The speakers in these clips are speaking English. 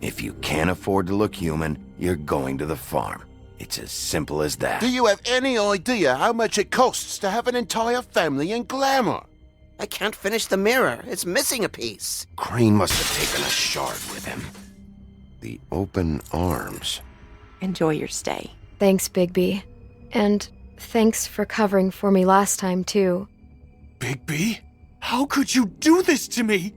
If you can't afford to look human, you're going to the farm. It's as simple as that. Do you have any idea how much it costs to have an entire family in glamour? I can't finish the mirror. It's missing a piece. Crane must have taken a shard with him. The open arms. Enjoy your stay. Thanks, Bigby. And thanks for covering for me last time, too. Bigby? How could you do this to me?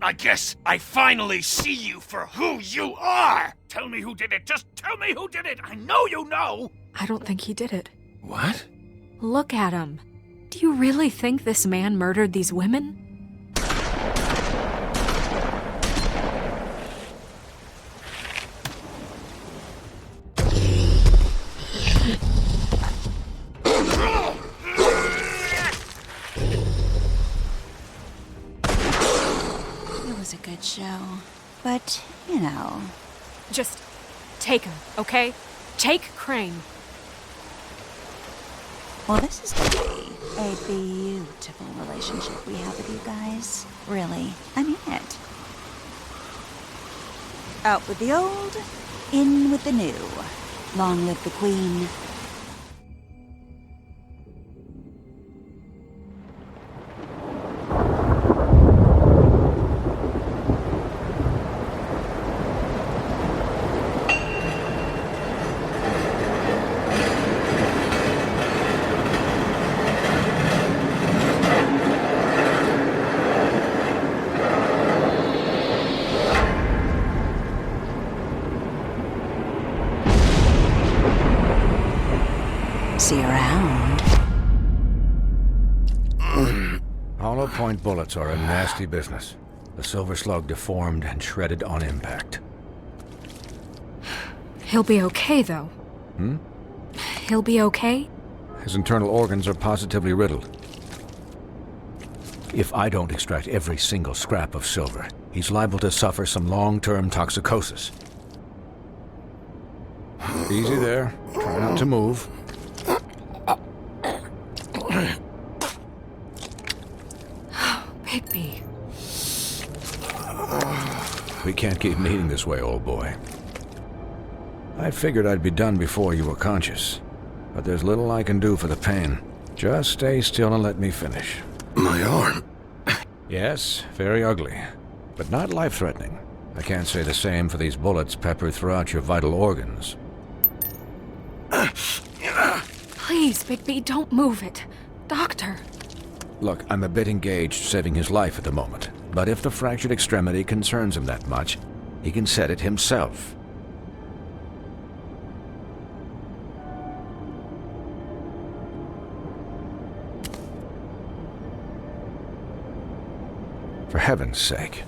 I guess I finally see you for who you are! Tell me who did it! Just tell me who did it! I know you know! I don't think he did it. What? Look at him. Do you really think this man murdered these women? It was a good show. But, you know... Just take him, okay? Take Crane. Well, this is gonna be a beautiful relationship we have with you guys. Really. I mean it. Out with the old, in with the new. Long live the Queen. See you around. Hollow point bullets are a nasty business. The silver slug deformed and shredded on impact. He'll be okay, though. He'll be okay? His internal organs are positively riddled. If I don't extract every single scrap of silver, he's liable to suffer some long-term toxicosis. Easy there. Try not to move. Bigby. We can't keep meeting this way, old boy. I figured I'd be done before you were conscious, but there's little I can do for the pain. Just stay still and let me finish. My arm. Yes, very ugly, but not life-threatening. I can't say the same for these bullets peppered throughout your vital organs. Please, Bigby, don't move it. Doctor. Look, I'm a bit engaged saving his life at the moment, but if the fractured extremity concerns him that much, he can set it himself. For heaven's sake.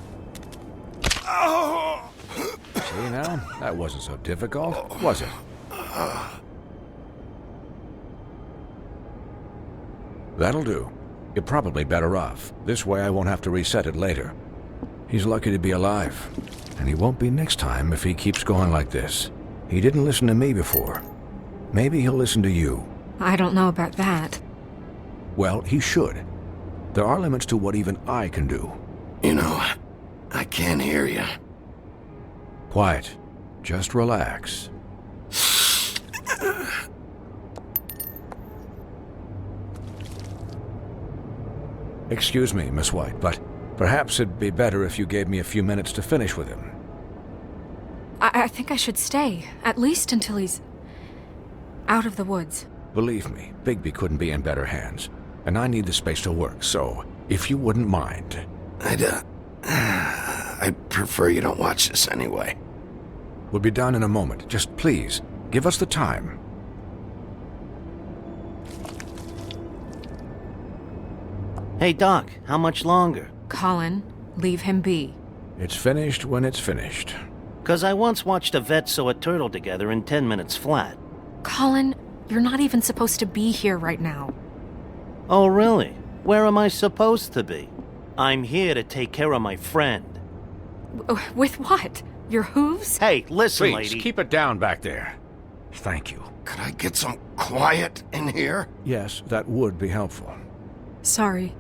See now? That wasn't so difficult, was it? That'll do. You're probably better off. This way I won't have to reset it later. He's lucky to be alive. And he won't be next time if he keeps going like this. He didn't listen to me before. Maybe he'll listen to you. I don't know about that. Well, he should. There are limits to what even I can do. You know, I can't hear you. Quiet. Just relax. Excuse me, Miss White, but perhaps it'd be better if you gave me a few minutes to finish with him. I think I should stay, at least until he's out of the woods. Believe me, Bigby couldn't be in better hands, and I need the space to work, so if you wouldn't mind... I'd prefer you don't watch this anyway. We'll be done in a moment. Just please, give us the time. Hey, Doc, how much longer? Colin, leave him be. It's finished when it's finished. 'Cause I once watched a vet sew a turtle together in 10 minutes flat. Colin, you're not even supposed to be here right now. Oh, really? Where am I supposed to be? I'm here to take care of my friend. With what? Your hooves? Hey, listen, Please, lady. keep it down back there. Thank you. Could I get some quiet in here? Yes, that would be helpful. Sorry.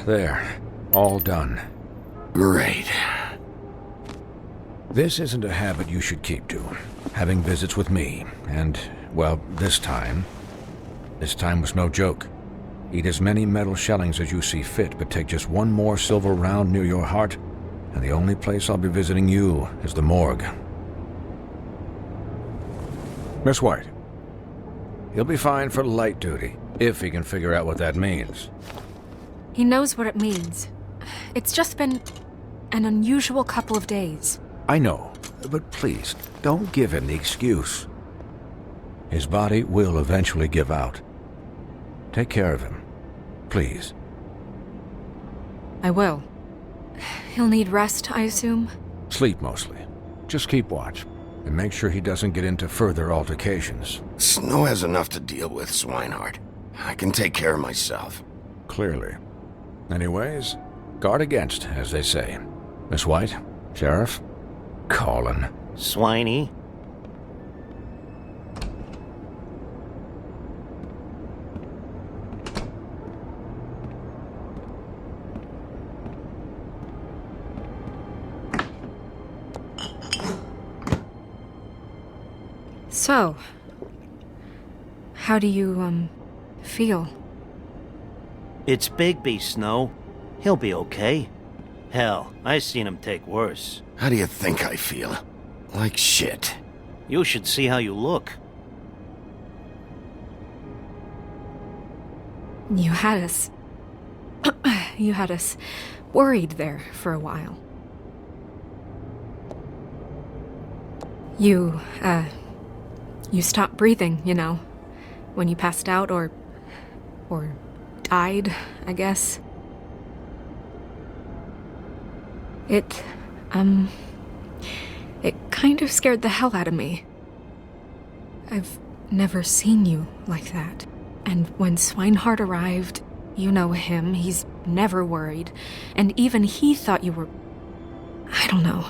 There. All done. Great. This isn't a habit you should keep to. Having visits with me, and, well, this time was no joke. Eat as many metal shellings as you see fit, but take just one more silver round near your heart, and the only place I'll be visiting you is the morgue. Miss White, he'll be fine for light duty, if he can figure out what that means. He knows what it means. It's just been an unusual couple of days. I know, but please, don't give him the excuse. His body will eventually give out. Take care of him, please. I will. He'll need rest, I assume? Sleep mostly. Just keep watch, and make sure he doesn't get into further altercations. Snow has enough to deal with, Swinehart. I can take care of myself. Clearly. Anyways, guard against, as they say. Miss White, Sheriff, Colin. Swiney. So, how do you, feel? It's Bigby, Snow. He'll be okay. Hell, I seen him take worse. How do you think I feel? Like shit. You should see how you look. You had us... you had us worried there for a while. You stopped breathing, you know, when you passed out or died, I guess. It kind of scared the hell out of me. I've never seen you like that. And when Swinehart arrived, you know him, he's never worried. And even he thought you were... I don't know.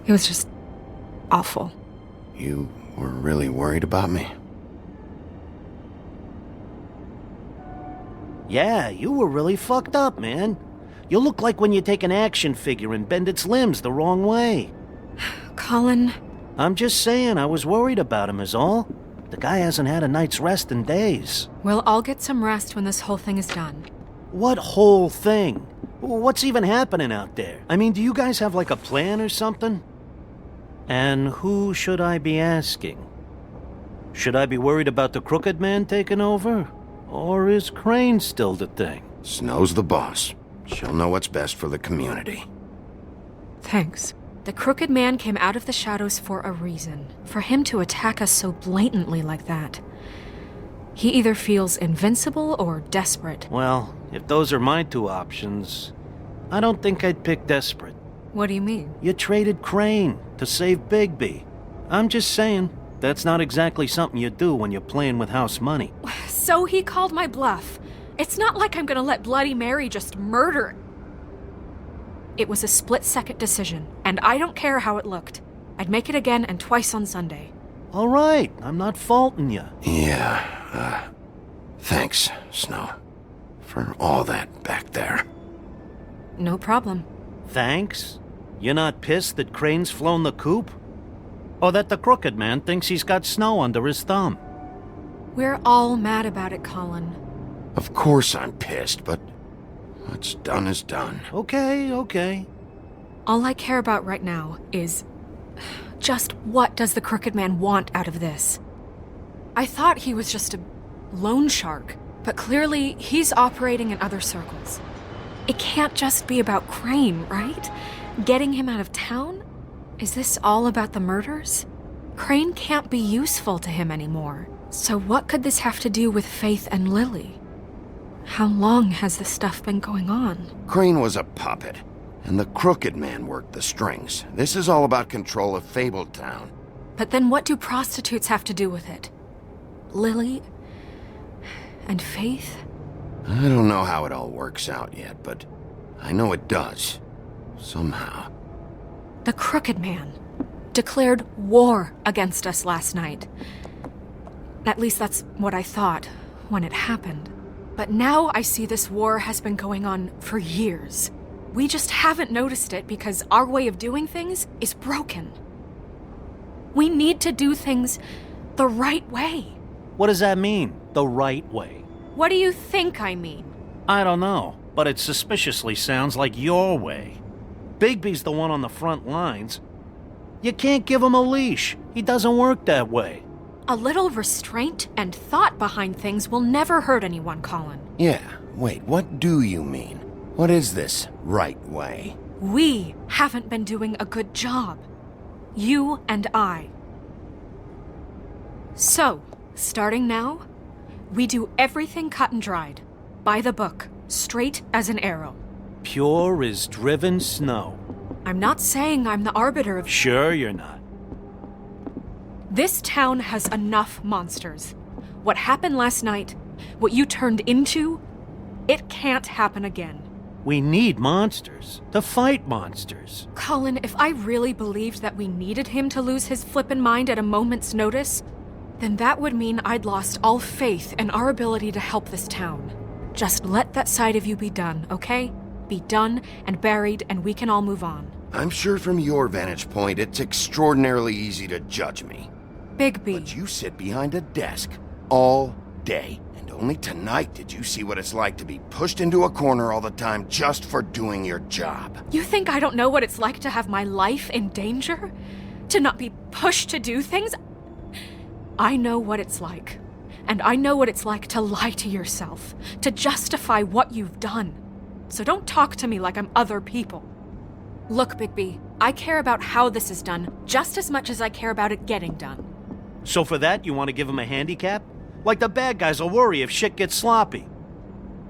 It was just awful. You were really worried about me? Yeah, you were really fucked up, man. You look like when you take an action figure and bend its limbs the wrong way. Colin... I'm just saying, I was worried about him is all. The guy hasn't had a night's rest in days. Well, I'll get some rest when this whole thing is done. What whole thing? What's even happening out there? I mean, do you guys have like a plan or something? And who should I be asking? Should I be worried about the Crooked Man taking over? Or is Crane still the thing? Snow's the boss. She'll know what's best for the community. Thanks. The Crooked Man came out of the shadows for a reason. For him to attack us so blatantly like that. He either feels invincible or desperate. Well, if those are my two options, I don't think I'd pick desperate. What do you mean? You traded Crane to save Bigby. I'm just saying, that's not exactly something you do when you're playing with house money. So he called my bluff. It's not like I'm gonna let Bloody Mary just murder... It was a split-second decision, and I don't care how it looked. I'd make it again and twice on Sunday. All right, I'm not faulting you. Yeah, thanks, Snow. For all that back there. No problem. Thanks? You're not pissed that Crane's flown the coop? Or that the Crooked Man thinks he's got Snow under his thumb? We're all mad about it, Colin. Of course I'm pissed, but what's done is done. Okay. All I care about right now is... just what does the Crooked Man want out of this? I thought he was just a loan shark, but clearly he's operating in other circles. It can't just be about Crane, right? Getting him out of town? Is this all about the murders? Crane can't be useful to him anymore. So what could this have to do with Faith and Lily? How long has this stuff been going on? Crane was a puppet, and the Crooked Man worked the strings. This is all about control of Fabletown. But then what do prostitutes have to do with it? Lily? And Faith? I don't know how it all works out yet, but I know it does. Somehow. The Crooked Man declared war against us last night. At least that's what I thought when it happened. But now I see this war has been going on for years. We just haven't noticed it because our way of doing things is broken. We need to do things the right way. What does that mean, the right way? What do you think I mean? I don't know, but it suspiciously sounds like your way. Bigby's the one on the front lines. You can't give him a leash. He doesn't work that way. A little restraint and thought behind things will never hurt anyone, Colin. Yeah, wait, what do you mean? What is this right way? We haven't been doing a good job. You and I. So, starting now, we do everything cut and dried. By the book, straight as an arrow. Pure as driven snow. I'm not saying I'm the arbiter of... Sure you're not. This town has enough monsters. What happened last night, what you turned into, it can't happen again. We need monsters to fight monsters. Colin, if I really believed that we needed him to lose his flippin' mind at a moment's notice, then that would mean I'd lost all faith in our ability to help this town. Just let that side of you be done, okay? Be done and buried, and we can all move on. I'm sure from your vantage point, it's extraordinarily easy to judge me. Bigby. But you sit behind a desk all day, and only tonight did you see what it's like to be pushed into a corner all the time just for doing your job. You think I don't know what it's like to have my life in danger? To not be pushed to do things? I know what it's like. And I know what it's like to lie to yourself, to justify what you've done. So don't talk to me like I'm other people. Look, Bigby, I care about how this is done just as much as I care about it getting done. So for that, you want to give him a handicap? Like the bad guys will worry if shit gets sloppy.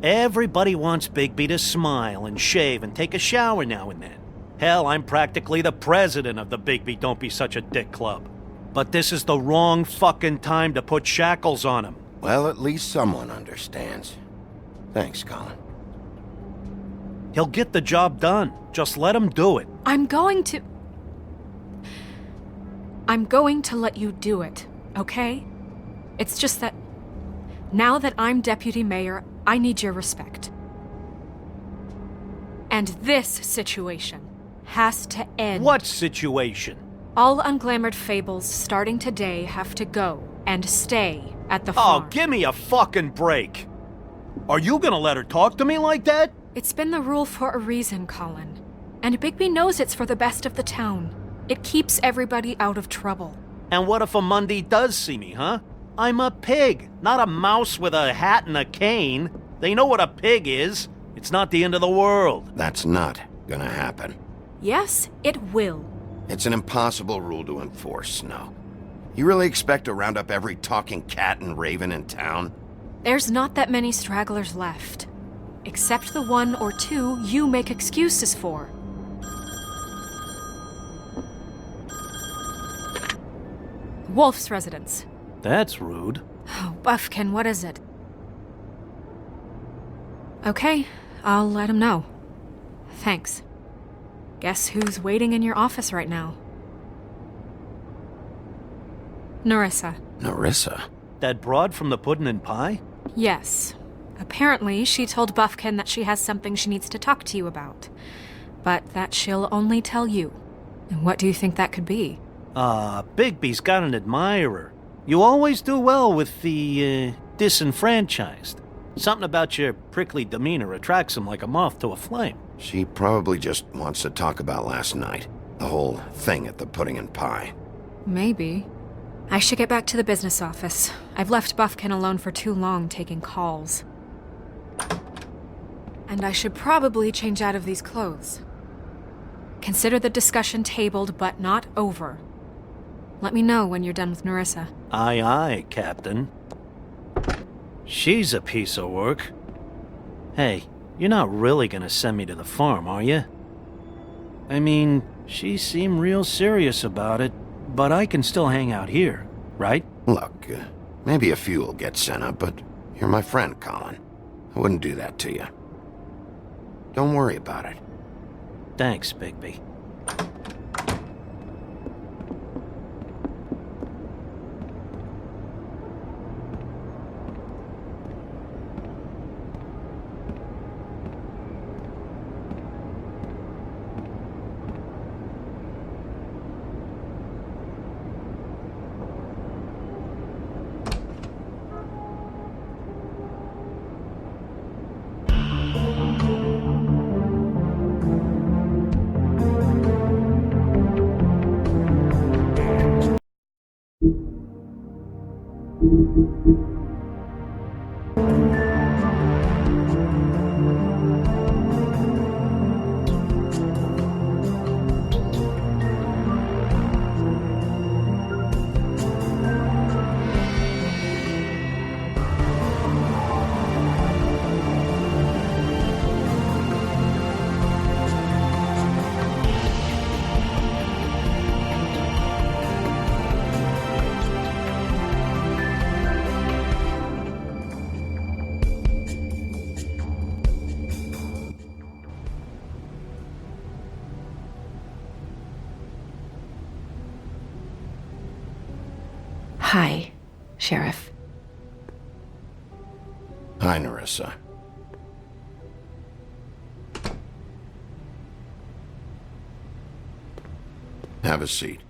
Everybody wants Bigby to smile and shave and take a shower now and then. Hell, I'm practically the president of the Bigby Don't Be Such a Dick Club. But this is the wrong fucking time to put shackles on him. Well, at least someone understands. Thanks, Colin. He'll get the job done. Just let him do it. I'm going to let you do it, okay? It's just that now that I'm deputy mayor, I need your respect. And this situation has to end. What situation? All unglamored fables starting today have to go and stay at the farm. Oh, give me a fucking break. Are you gonna let her talk to me like that? It's been the rule for a reason, Colin. And Bigby knows it's for the best of the town. It keeps everybody out of trouble. And what if a Monday does see me, huh? I'm a pig, not a mouse with a hat and a cane. They know what a pig is. It's not the end of the world. That's not gonna happen. Yes, it will. It's an impossible rule to enforce, Snow. You really expect to round up every talking cat and raven in town? There's not that many stragglers left. Except the one or two you make excuses for. Wolf's residence. That's rude. Oh, Buffkin, what is it? Okay, I'll let him know. Thanks. Guess who's waiting in your office right now? Nerissa. Nerissa? That broad from the puddin' and pie? Yes. Apparently, she told Buffkin that she has something she needs to talk to you about. But that she'll only tell you. And what do you think that could be? Bigby's got an admirer. You always do well with the, disenfranchised. Something about your prickly demeanor attracts him like a moth to a flame. She probably just wants to talk about last night. The whole thing at the pudding and pie. Maybe. I should get back to the business office. I've left Buffkin alone for too long taking calls. And I should probably change out of these clothes. Consider the discussion tabled but not over. Let me know when you're done with Nerissa. Aye, aye, Captain. She's a piece of work. Hey, you're not really gonna send me to the farm, are you? I mean, she seemed real serious about it, but I can still hang out here, right? Look, maybe a few will get sent up, but you're my friend, Colin. I wouldn't do that to you. Don't worry about it. Thanks, Bigby. Hi, Sheriff. Hi, Nerissa. Have a seat.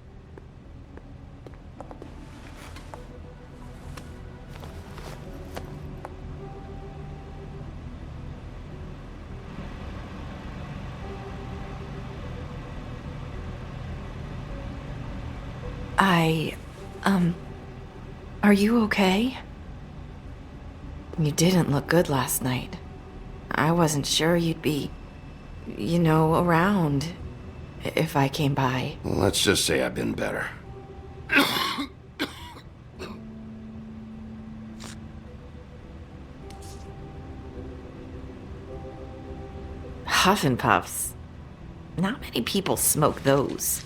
Are you okay? You didn't look good last night. I wasn't sure you'd be, around if I came by. Let's just say I've been better. Huff and Puffs. Not many people smoke those.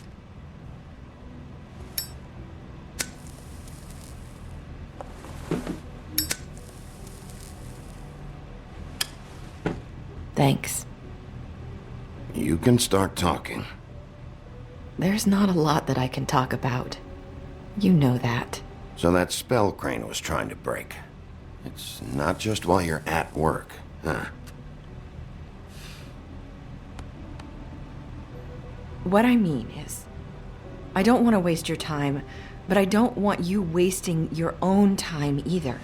Thanks. You can start talking. There's not a lot that I can talk about. You know that. So that spell Crane was trying to break. It's not just while you're at work, huh? What I mean is, I don't want to waste your time, but I don't want you wasting your own time either.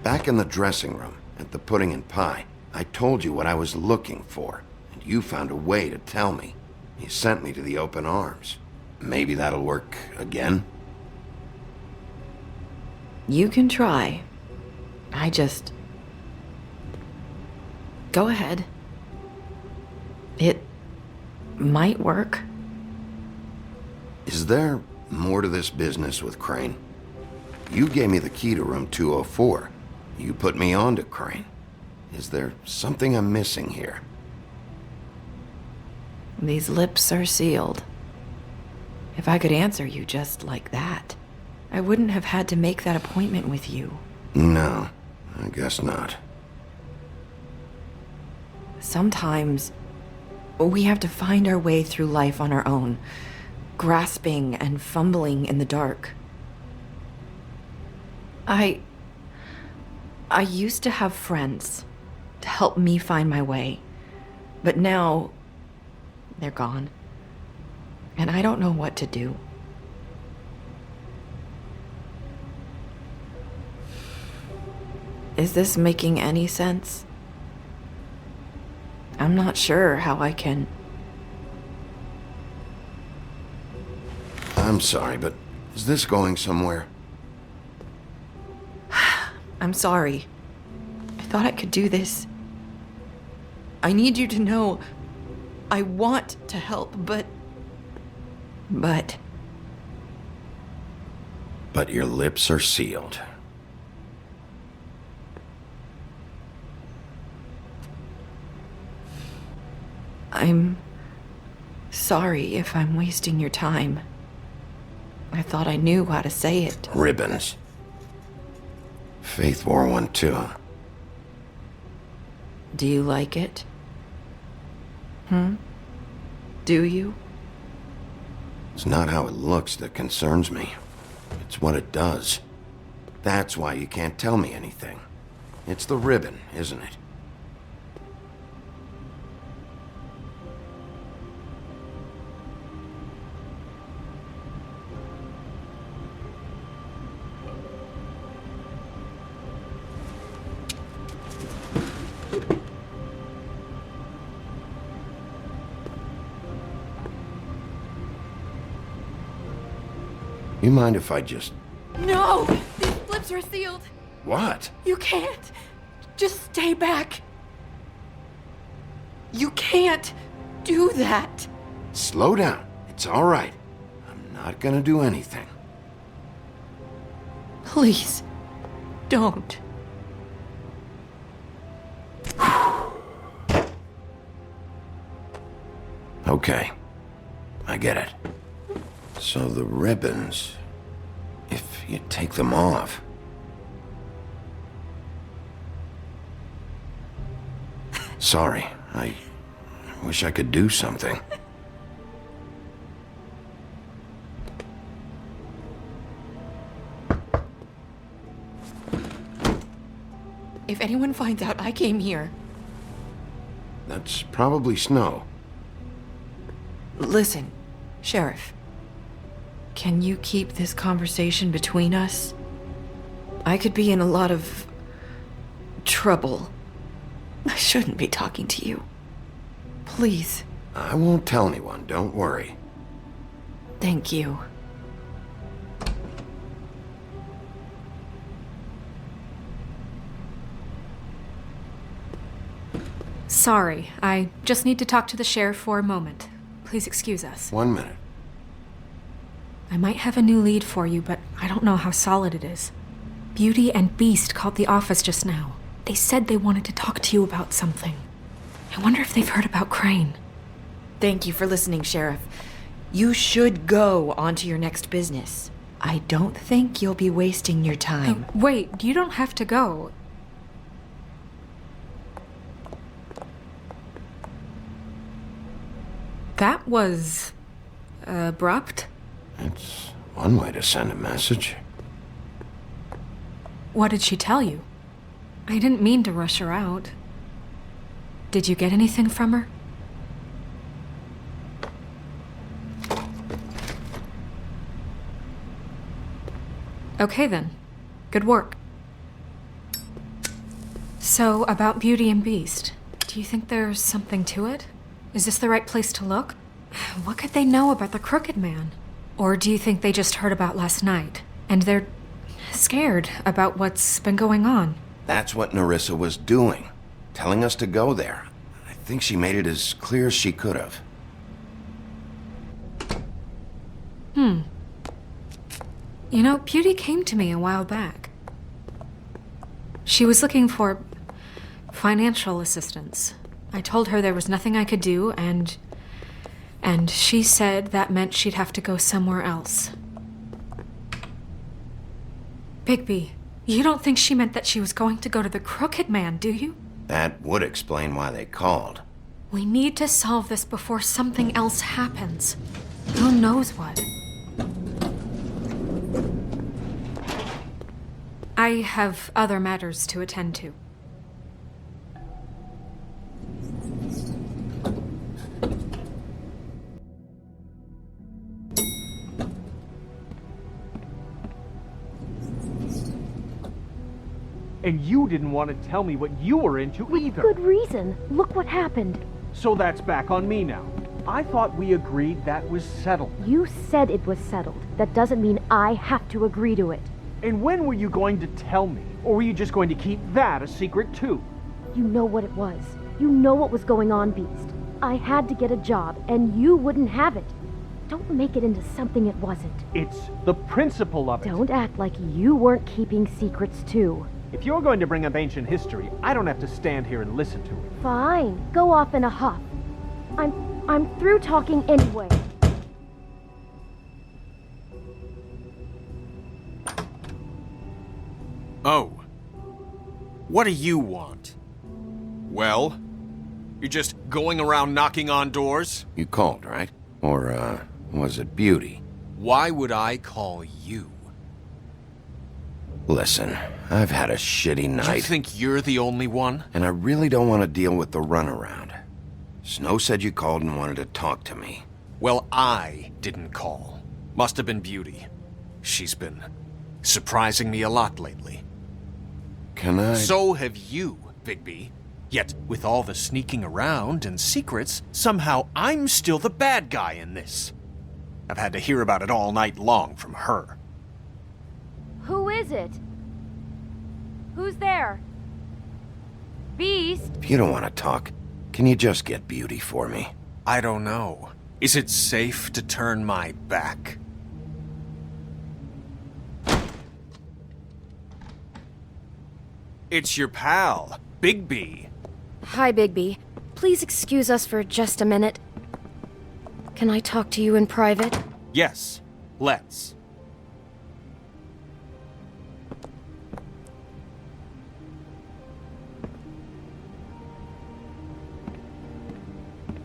Back in the dressing room, at the pudding and pie, I told you what I was looking for, and you found a way to tell me. You sent me to the open arms. Maybe that'll work again? You can try. Go ahead. It might work. Is there more to this business with Crane? You gave me the key to room 204. You put me on to Crane. Is there something I'm missing here? These lips are sealed. If I could answer you just like that, I wouldn't have had to make that appointment with you. No, I guess not. Sometimes we have to find our way through life on our own, grasping and fumbling in the dark. I used to have friends to help me find my way, but now they're gone, and I don't know what to do. Is this making any sense? I'm not sure how I can... I'm sorry, but is this going somewhere? I'm sorry. I thought I could do this. I need you to know I want to help, but your lips are sealed. I'm sorry if I'm wasting your time. I thought I knew how to say it. Ribbons. Faith wore one too. Do you like it? Do you? It's not how it looks that concerns me. It's what it does. That's why you can't tell me anything. It's the ribbon, isn't it? You mind if I just... No! These lips are sealed. What? You can't. Just stay back. You can't do that. Slow down. It's all right. I'm not gonna do anything. Please, don't. Okay. I get it. So the ribbons, if you take them off... Sorry, I wish I could do something. If anyone finds out I came here... That's probably snow. Listen, Sheriff. Can you keep this conversation between us? I could be in a lot of... trouble. I shouldn't be talking to you. Please. I won't tell anyone, don't worry. Thank you. Sorry, I just need to talk to the sheriff for a moment. Please excuse us. 1 minute. I might have a new lead for you, but I don't know how solid it is. Beauty and Beast called the office just now. They said they wanted to talk to you about something. I wonder if they've heard about Crane. Thank you for listening, Sheriff. You should go on to your next business. I don't think you'll be wasting your time. Wait, you don't have to go. That was... abrupt? It's one way to send a message. What did she tell you? I didn't mean to rush her out. Did you get anything from her? Okay then. Good work. So, about Beauty and Beast, do you think there's something to it? Is this the right place to look? What could they know about the Crooked Man? Or do you think they just heard about last night, and they're scared about what's been going on? That's what Nerissa was doing. Telling us to go there. I think she made it as clear as she could have. You know, Beauty came to me a while back. She was looking for financial assistance. I told her there was nothing I could do, and she said that meant she'd have to go somewhere else. Bigby, you don't think she meant that she was going to go to the Crooked Man, do you? That would explain why they called. We need to solve this before something else happens. Who knows what? I have other matters to attend to. And you didn't want to tell me what you were into either. Good reason. Look what happened. So that's back on me now. I thought we agreed that was settled. You said it was settled. That doesn't mean I have to agree to it. And when were you going to tell me? Or were you just going to keep that a secret too? You know what it was. You know what was going on, Beast. I had to get a job, and you wouldn't have it. Don't make it into something it wasn't. It's the principle of it. Don't act like you weren't keeping secrets too. If you're going to bring up ancient history, I don't have to stand here and listen to it. Fine. Go off in a huff. I'm through talking anyway. Oh. What do you want? Well? You're just going around knocking on doors? You called, right? Or, was it Beauty? Why would I call you? Listen, I've had a shitty night. You think you're the only one? And I really don't want to deal with the runaround. Snow said you called and wanted to talk to me. Well, I didn't call. Must have been Beauty. She's been surprising me a lot lately. Can I... So have you, Bigby. Yet, with all the sneaking around and secrets, somehow I'm still the bad guy in this. I've had to hear about it all night long from her. Who is it? Who's there? Beast? If you don't want to talk, can you just get Beauty for me? I don't know. Is it safe to turn my back? It's your pal, Bigby. Hi, Bigby. Please excuse us for just a minute. Can I talk to you in private? Yes, let's.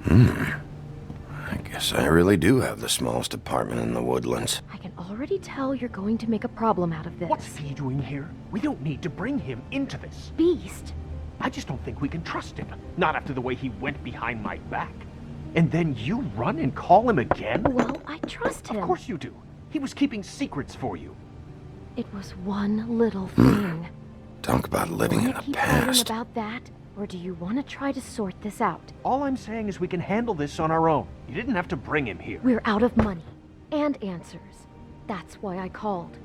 I guess I really do have the smallest apartment in the Woodlands. I can already tell you're going to make a problem out of this. What's he doing here? We don't need to bring him into this. Beast? I just don't think we can trust him. Not after the way he went behind my back. And then you run and call him again? Well, I trust him. Of course you do. He was keeping secrets for you. It was one little thing. Talk about living in Wanna the keep fighting past. about that? Or do you want to try to sort this out? All I'm saying is we can handle this on our own. You didn't have to bring him here. We're out of money. And answers. That's why I called.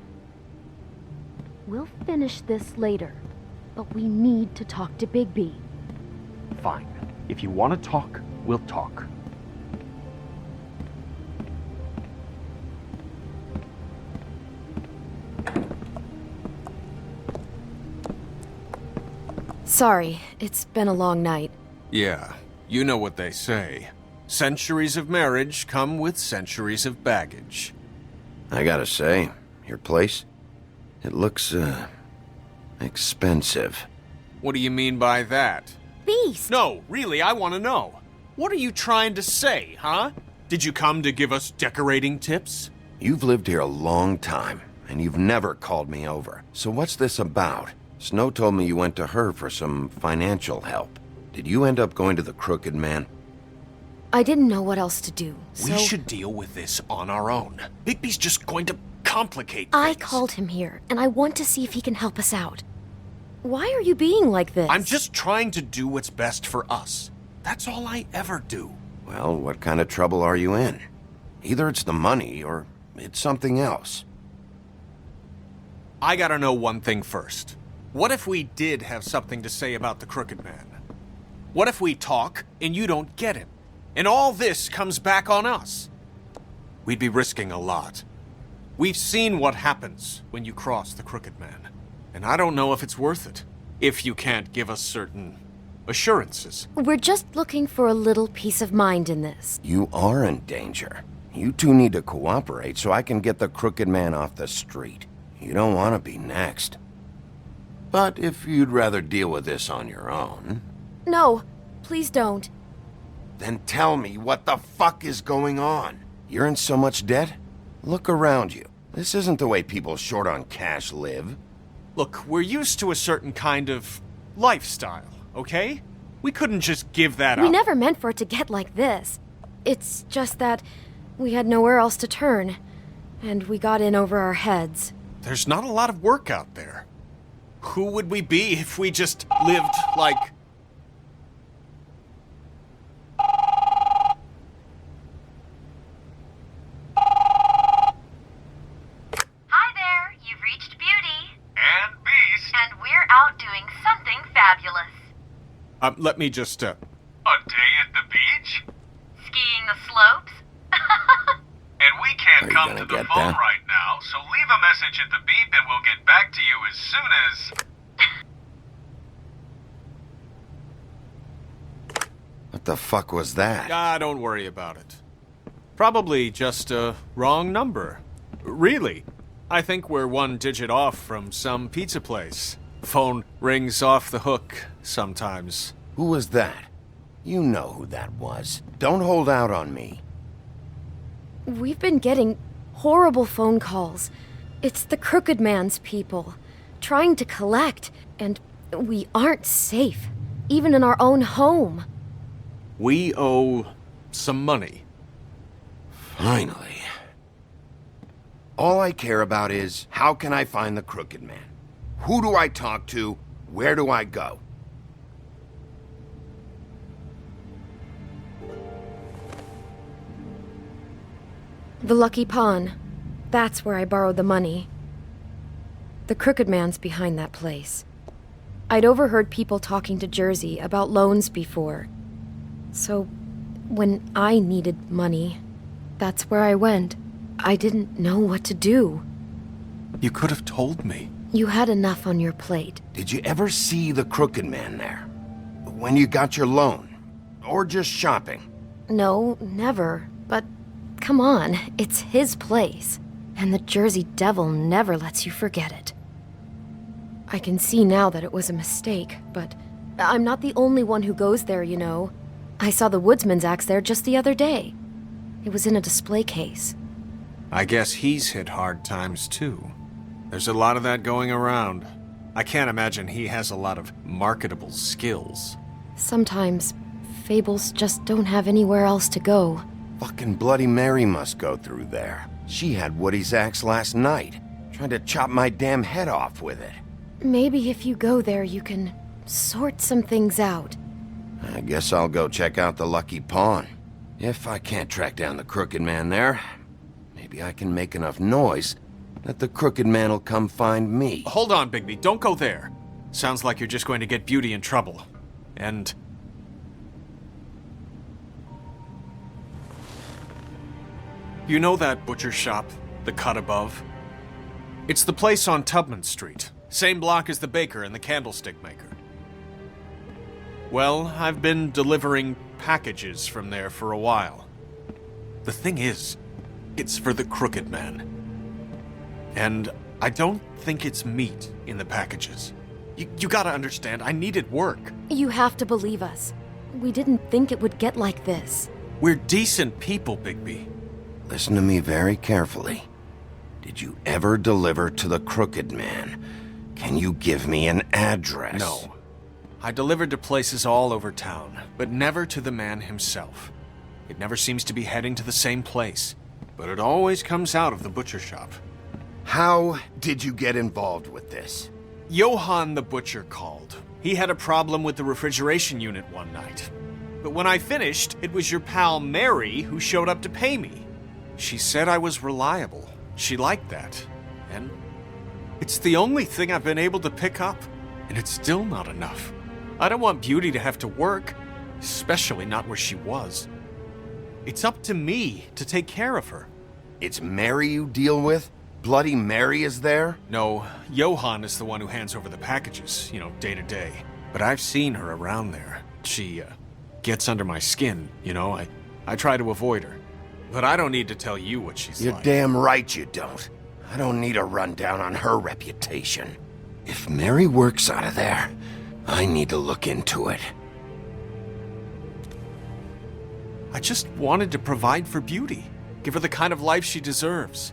We'll finish this later. But we need to talk to Bigby. Fine. If you want to talk, we'll talk. Sorry, it's been a long night. Yeah, you know what they say. Centuries of marriage come with centuries of baggage. I gotta say, your place, it looks, expensive. What do you mean by that? Beast! No, really, I want to know. What are you trying to say, huh? Did you come to give us decorating tips? You've lived here a long time, and you've never called me over. So what's this about? Snow told me you went to her for some financial help. Did you end up going to the Crooked Man? I didn't know what else to do, so... We should deal with this on our own. Bigby's just going to complicate things. I called him here, and I want to see if he can help us out. Why are you being like this? I'm just trying to do what's best for us. That's all I ever do. Well, what kind of trouble are you in? Either it's the money, or it's something else. I gotta know one thing first. What if we did have something to say about the Crooked Man? What if we talk, and you don't get him? And all this comes back on us? We'd be risking a lot. We've seen what happens when you cross the Crooked Man. And I don't know if it's worth it, if you can't give us certain assurances. We're just looking for a little peace of mind in this. You are in danger. You two need to cooperate so I can get the Crooked Man off the street. You don't want to be next. But if you'd rather deal with this on your own... No, please don't. Then tell me what the fuck is going on. You're in so much debt? Look around you. This isn't the way people short on cash live. Look, we're used to a certain kind of lifestyle, okay? We couldn't just give that up. We never meant for it to get like this. It's just that we had nowhere else to turn, and we got in over our heads. There's not a lot of work out there. Who would we be if we just lived like... Hi there, you've reached Beauty. And Beast. And we're out doing something fabulous. Let me just, A day at the beach? Skiing the slopes? And we can't Are you come gonna to the get phone that? right now, so leave a message at the beep and we'll get back to you as soon as... What the fuck was that? don't worry about it. Probably just a wrong number. Really, I think we're one digit off from some pizza place. Phone rings off the hook sometimes. Who was that? You know who that was. Don't hold out on me. We've been getting horrible phone calls. It's the Crooked Man's people, trying to collect, and we aren't safe, even in our own home. We owe some money. Finally. All I care about is, how can I find the Crooked Man? Who do I talk to? Where do I go? The Lucky Pawn. That's where I borrowed the money. The Crooked Man's behind that place. I'd overheard people talking to Jersey about loans before. So, when I needed money, that's where I went. I didn't know what to do. You could have told me. You had enough on your plate. Did you ever see the Crooked Man there? When you got your loan? Or just shopping? No, never. But come on, it's his place. And the Jersey Devil never lets you forget it. I can see now that it was a mistake, but I'm not the only one who goes there, you know. I saw the woodsman's axe there just the other day. It was in a display case. I guess he's hit hard times too. There's a lot of that going around. I can't imagine he has a lot of marketable skills. Sometimes, fables just don't have anywhere else to go. Fucking Bloody Mary must go through there. She had Woody's axe last night, trying to chop my damn head off with it. Maybe if you go there, you can sort some things out. I guess I'll go check out the Lucky Pawn. If I can't track down the Crooked Man there, maybe I can make enough noise that the Crooked Man will come find me. Hold on, Bigby. Don't go there. Sounds like you're just going to get Beauty in trouble. And... you know that butcher shop, the cut above? It's the place on Tubman Street. Same block as the baker and the candlestick maker. Well, I've been delivering packages from there for a while. The thing is, it's for the Crooked Man. And I don't think it's meat in the packages. You gotta understand, I needed work. You have to believe us. We didn't think it would get like this. We're decent people, Bigby. Listen to me very carefully. Did you ever deliver to the Crooked Man? Can you give me an address? No. I delivered to places all over town, but never to the man himself. It never seems to be heading to the same place, but it always comes out of the butcher shop. How did you get involved with this? Johann the butcher called. He had a problem with the refrigeration unit one night. But when I finished, it was your pal Mary who showed up to pay me. She said I was reliable. She liked that. And it's the only thing I've been able to pick up, and it's still not enough. I don't want Beauty to have to work, especially not where she was. It's up to me to take care of her. It's Mary you deal with? Bloody Mary is there? No, Johann is the one who hands over the packages, day to day. But I've seen her around there. She, gets under my skin, I try to avoid her. But I don't need to tell you what she's You're like. damn right you don't. I don't need a rundown on her reputation. If Mary works out of there, I need to look into it. I just wanted to provide for Beauty. Give her the kind of life she deserves.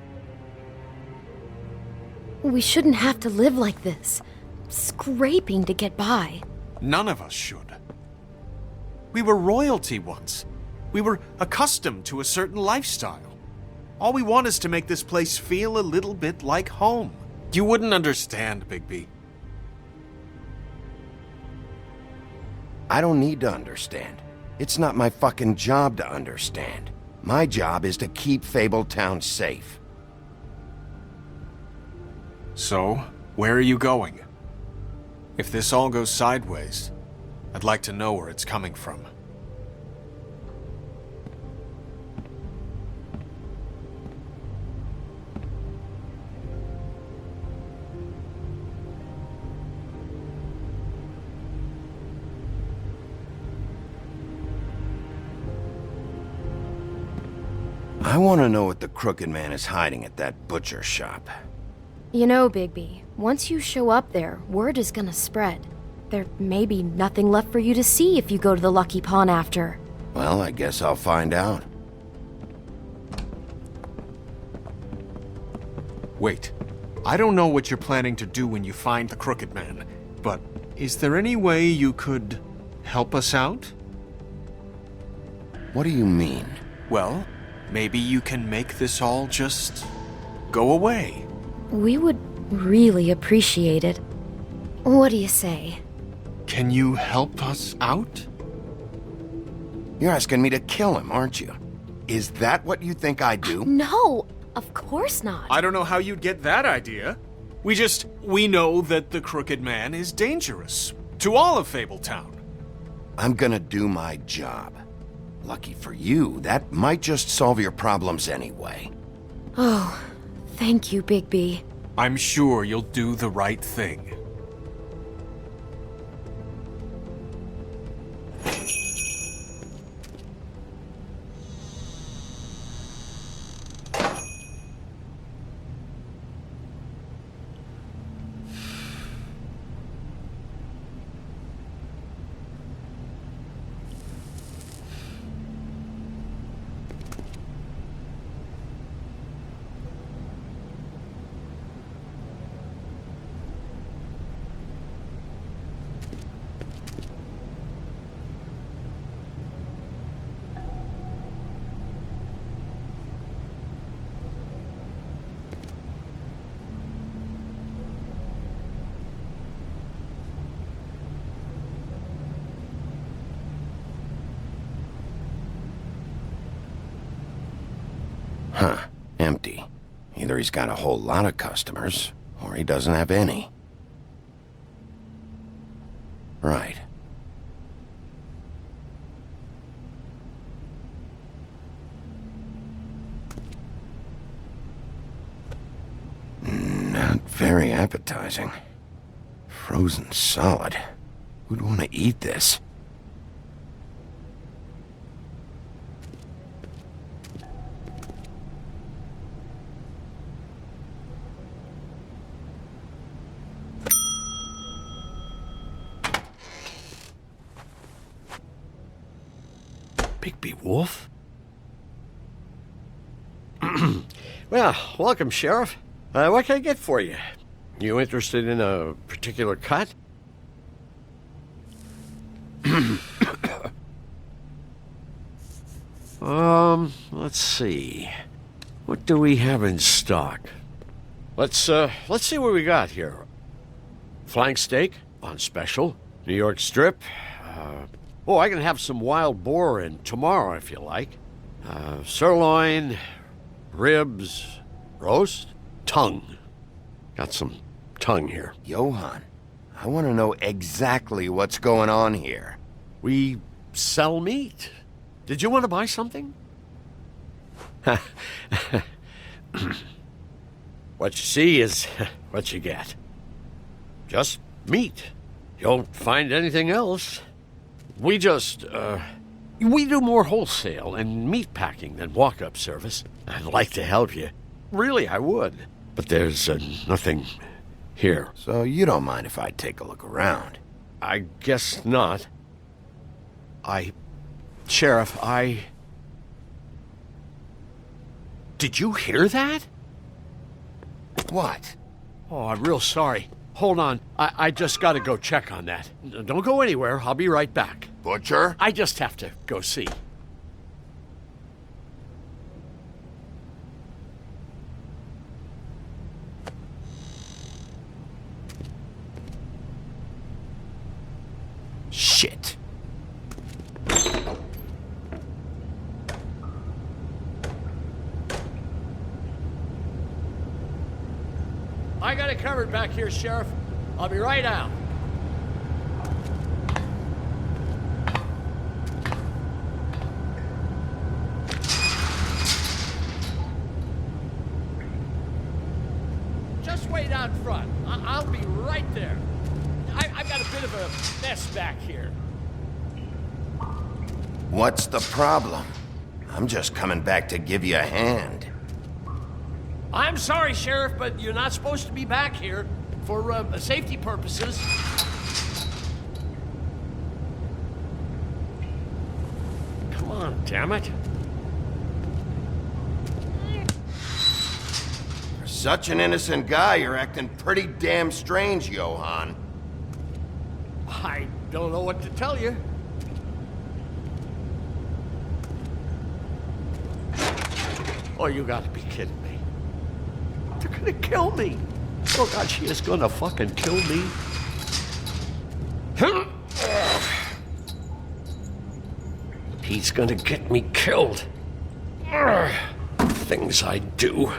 We shouldn't have to live like this, scraping to get by. None of us should. We were royalty once. We were accustomed to a certain lifestyle. All we want is to make this place feel a little bit like home. You wouldn't understand, Bigby. I don't need to understand. It's not my fucking job to understand. My job is to keep Fabletown safe. So, where are you going? If this all goes sideways, I'd like to know where it's coming from. I want to know what the Crooked Man is hiding at that butcher shop. You know, Bigby, once you show up there, word is gonna spread. There may be nothing left for you to see if you go to the Lucky Pawn after. Well, I guess I'll find out. Wait, I don't know what you're planning to do when you find the Crooked Man, but is there any way you could help us out? What do you mean? Well, maybe you can make this all just go away. We would really appreciate it. What do you say? Can you help us out? You're asking me to kill him, aren't you? Is that what you think I do? No, of course not. I don't know how you'd get that idea. We know that the Crooked Man is dangerous. To all of Fabletown. I'm gonna do my job. Lucky for you, that might just solve your problems anyway. Oh, thank you, Bigby. I'm sure you'll do the right thing. Huh. Empty. Either he's got a whole lot of customers, or he doesn't have any. Right. Not very appetizing. Frozen solid. Who'd want to eat this? Bigby Wolf? Well, welcome, Sheriff. What can I get for you? You interested in a particular cut? Let's see. What do we have in stock? Let's see what we got here. Flank steak on special. New York strip. I can have some wild boar in tomorrow if you like. Sirloin, ribs, roast, tongue. Got some tongue here. Johann, I want to know exactly what's going on here. We sell meat. Did you want to buy something? What you see is what you get. Just meat. You won't find anything else. We just, we do more wholesale and meat packing than walk-up service. I'd like to help you. Really, I would. But there's nothing here. So you don't mind if I take a look around? I guess not. Sheriff, Did you hear that? What? Oh, I'm real sorry. Hold on. I just gotta go check on that. Don't go anywhere. I'll be right back. Butcher? I just have to go see. Shit. I got it covered back here, Sheriff. I'll be right out. Just wait out front. I'll be right there. I've got a bit of a mess back here. What's the problem? I'm just coming back to give you a hand. I'm sorry, Sheriff, but you're not supposed to be back here for safety purposes. Come on, damn it. For such an innocent guy, you're acting pretty damn strange, Johann. I don't know what to tell you. Oh, you gotta be kidding me. They're gonna kill me. Oh God, she is gonna fucking kill me. He's gonna get me killed. Things I do.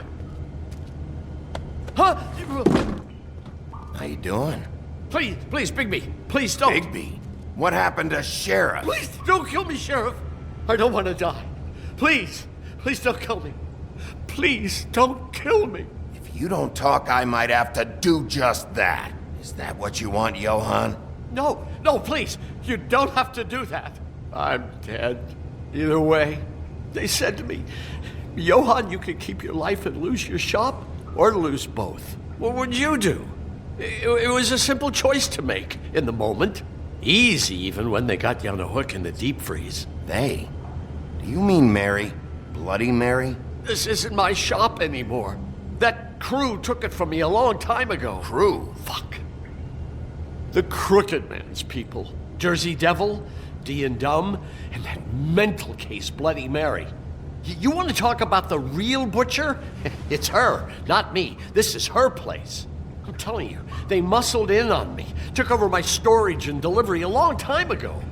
How you doing? Please, please, Bigby. Please don't. Bigby? What happened to Sheriff? Please don't kill me, Sheriff. I don't want to die. Please, please don't kill me. Please don't kill me. If you don't talk, I might have to do just that. Is that what you want, Johann? No, no, please. You don't have to do that. I'm dead. Either way. They said to me, Johann, you could keep your life and lose your shop, or lose both. What would you do? It was a simple choice to make in the moment. Easy, even when they got you on a hook in the deep freeze. They? Do you mean Mary? Bloody Mary? This isn't my shop anymore. That crew took it from me a long time ago. Crew? Fuck. The Crooked Man's people. Jersey Devil, D and Dumb, and that mental case, Bloody Mary. You want to talk about the real butcher? It's her, not me. This is her place. I'm telling you, they muscled in on me, took over my storage and delivery a long time ago.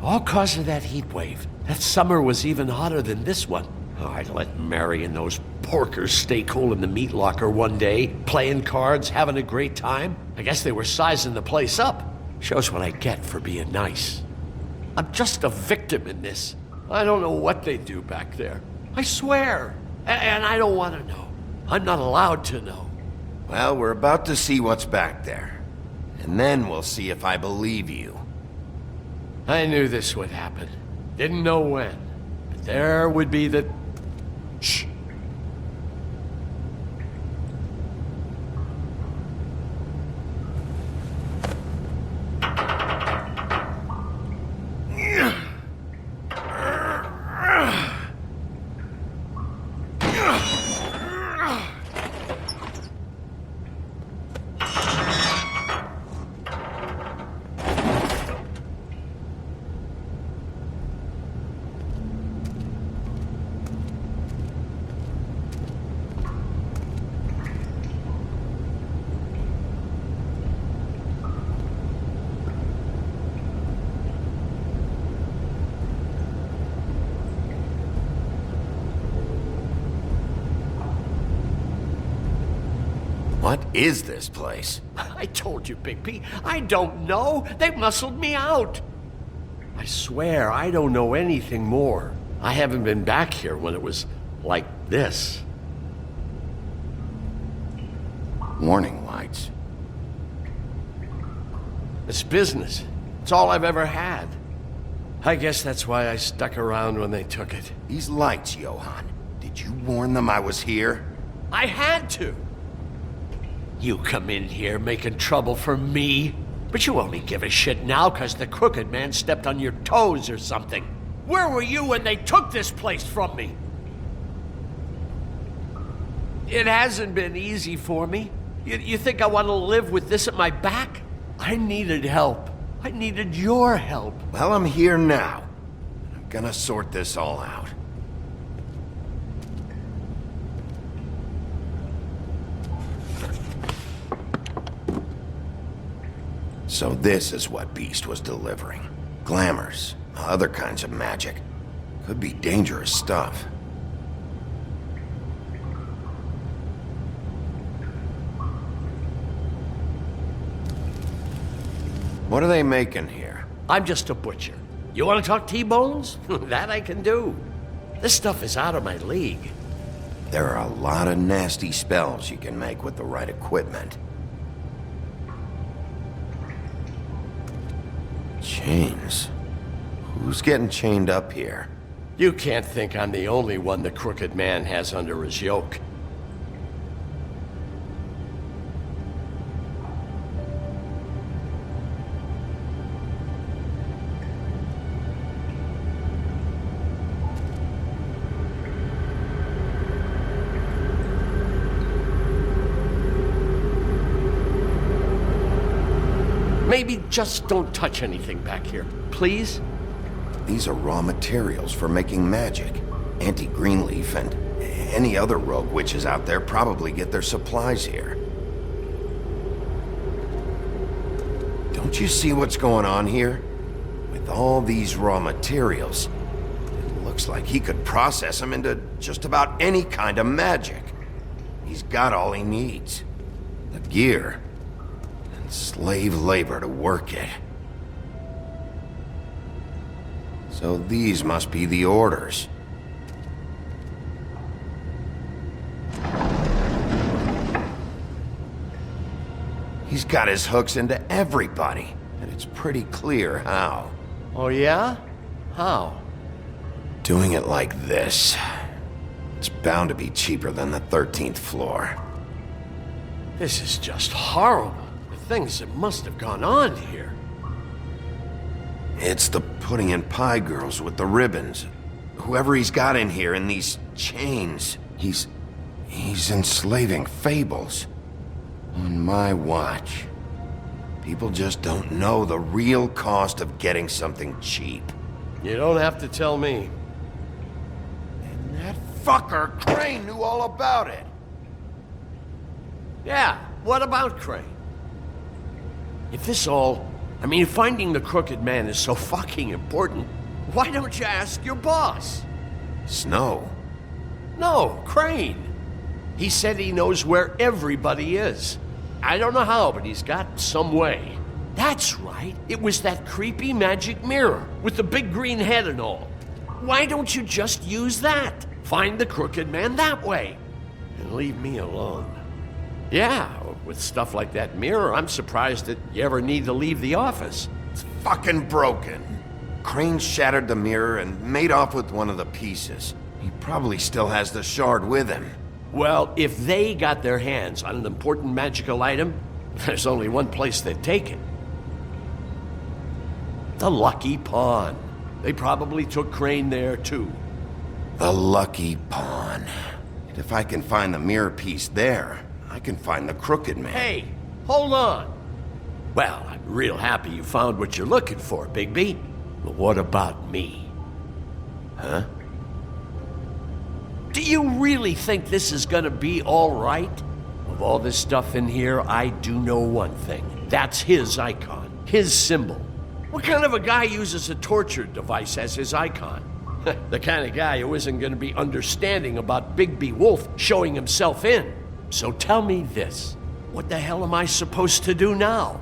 All cause of that heat wave. That summer was even hotter than this one. Oh, I let Mary and those porkers stay cool in the meat locker one day, playing cards, having a great time. I guess they were sizing the place up. Shows what I get for being nice. I'm just a victim in this. I don't know what they do back there. I swear. And I don't want to know. I'm not allowed to know. Well, we're about to see what's back there. And then we'll see if I believe you. I knew this would happen. Didn't know when. But there would be the... Shh. What is this place? I told you, Bigby. I don't know. They muscled me out. I swear I don't know anything more. I haven't been back here when it was like this. Warning lights. It's business. It's all I've ever had. I guess that's why I stuck around when they took it. These lights, Johann. Did you warn them I was here? I had to. You come in here making trouble for me, but you only give a shit now because the Crooked Man stepped on your toes or something. Where were you when they took this place from me? It hasn't been easy for me. You think I want to live with this at my back? I needed help. I needed your help. Well, I'm here now. I'm gonna sort this all out. So this is what Beast was delivering. Glamours, other kinds of magic. Could be dangerous stuff. What are they making here? I'm just a butcher. You want to talk T-bones? That I can do. This stuff is out of my league. There are a lot of nasty spells you can make with the right equipment. Chains? Who's getting chained up here? You can't think I'm the only one the Crooked Man has under his yoke. Maybe just don't touch anything back here, please? These are raw materials for making magic. Auntie Greenleaf and any other rogue witches out there probably get their supplies here. Don't you see what's going on here? With all these raw materials, it looks like he could process them into just about any kind of magic. He's got all he needs. The gear. Slave labor to work it. So these must be the orders. He's got his hooks into everybody, and it's pretty clear how. Oh, yeah? How? Doing it like this. It's bound to be cheaper than the 13th floor. This is just horrible. The things that must have gone on here. It's the pudding and pie girls with the ribbons. Whoever he's got in here in these chains, he's enslaving fables. On my watch. People just don't know the real cost of getting something cheap. You don't have to tell me. And that fucker Crane knew all about it. Yeah, what about Crane? If this all... I mean, if finding the crooked man is so fucking important, why don't you ask your boss? Snow? No, Crane. He said he knows where everybody is. I don't know how, but he's got some way. That's right. It was that creepy magic mirror with the big green head and all. Why don't you just use that? Find the crooked man that way. And leave me alone. Yeah, with stuff like that mirror, I'm surprised that you ever need to leave the office. It's fucking broken. Crane shattered the mirror and made off with one of the pieces. He probably still has the shard with him. Well, if they got their hands on an important magical item, there's only one place they'd take it. The Lucky Pawn. They probably took Crane there, too. The Lucky Pawn. And if I can find the mirror piece there, I can find the crooked man. Hey, hold on. Well, I'm real happy you found what you're looking for, Bigby. But what about me? Huh? Do you really think this is gonna be all right? Of all this stuff in here, I do know one thing. That's his icon, his symbol. What kind of a guy uses a torture device as his icon? The kind of guy who isn't gonna be understanding about Bigby Wolf showing himself in. So tell me this, what the hell am I supposed to do now?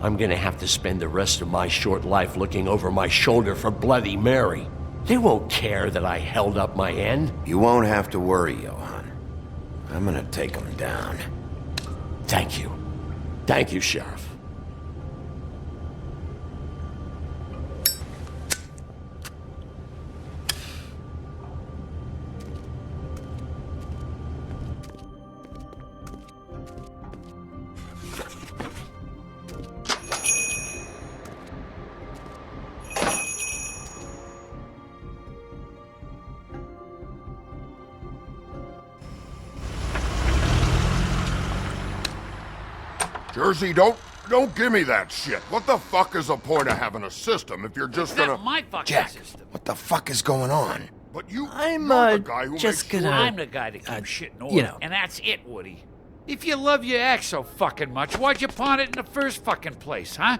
I'm gonna have to spend the rest of my short life looking over my shoulder for Bloody Mary. They won't care that I held up my end. You won't have to worry, Johann. I'm gonna take him down. Thank you. Thank you, Sheriff. Jersey, don't give me that shit. What the fuck is the point of having a system if you're just gonna... That's my fucking Jack, system. what the fuck is going on? But you're the guy who just makes gonna... sure... I'm the guy that keeps shit in order. And that's it, Woody. If you love your ex so fucking much, why'd you pawn it in the first fucking place, huh?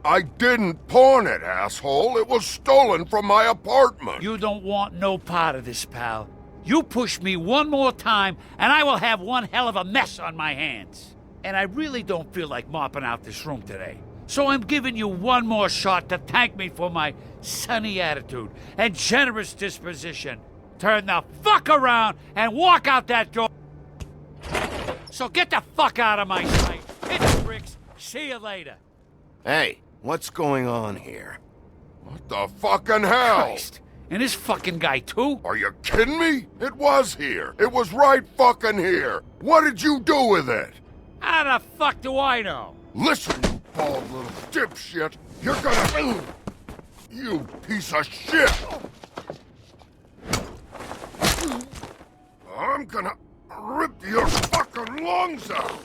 I didn't pawn it, asshole. It was stolen from my apartment. You don't want no part of this, pal. You push me one more time, and I will have one hell of a mess on my hands. And I really don't feel like mopping out this room today. So I'm giving you one more shot to thank me for my sunny attitude and generous disposition. Turn the fuck around and walk out that door. So get the fuck out of my sight. Hit the bricks. See you later. Hey, what's going on here? What the fucking hell? Christ. And this fucking guy, too? Are you kidding me? It was here. It was right fucking here. What did you do with it? How the fuck do I know? Listen, you bald little dipshit. You're gonna... You piece of shit! I'm gonna rip your fucking lungs out!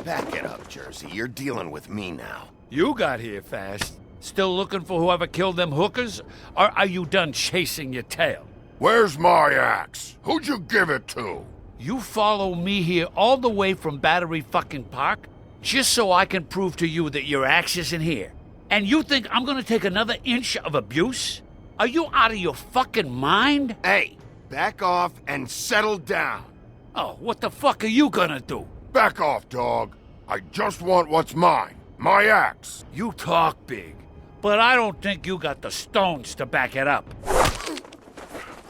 Back it up, Jersey. You're dealing with me now. You got here fast. Still looking for whoever killed them hookers? Or are you done chasing your tail? Where's my axe? Who'd you give it to? You follow me here all the way from Battery fucking Park just so I can prove to you that your axe isn't here. And you think I'm gonna take another inch of abuse? Are you out of your fucking mind? Hey, back off and settle down. Oh, what the fuck are you gonna do? Back off, dog. I just want what's mine. My axe. You talk big, but I don't think you got the stones to back it up.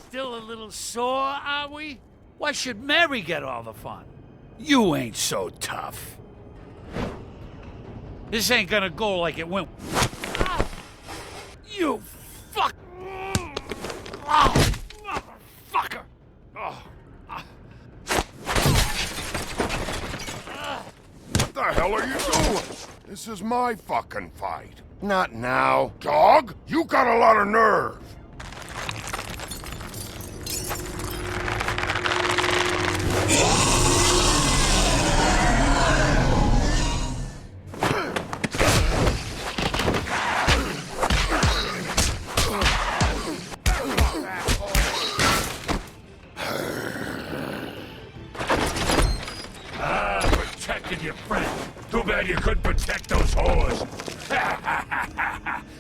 Still a little sore, are we? Why should Mary get all the fun? You ain't so tough. This ain't gonna go like it went. You fuck! Oh, motherfucker! Oh. What the hell are you doing? This is my fucking fight. Not now. Dog, you got a lot of nerve. Protected your friend. Too bad you couldn't protect those whores.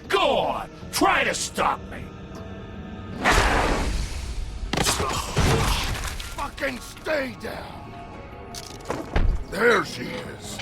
Go on, try to stop me. Fucking stay down. There she is.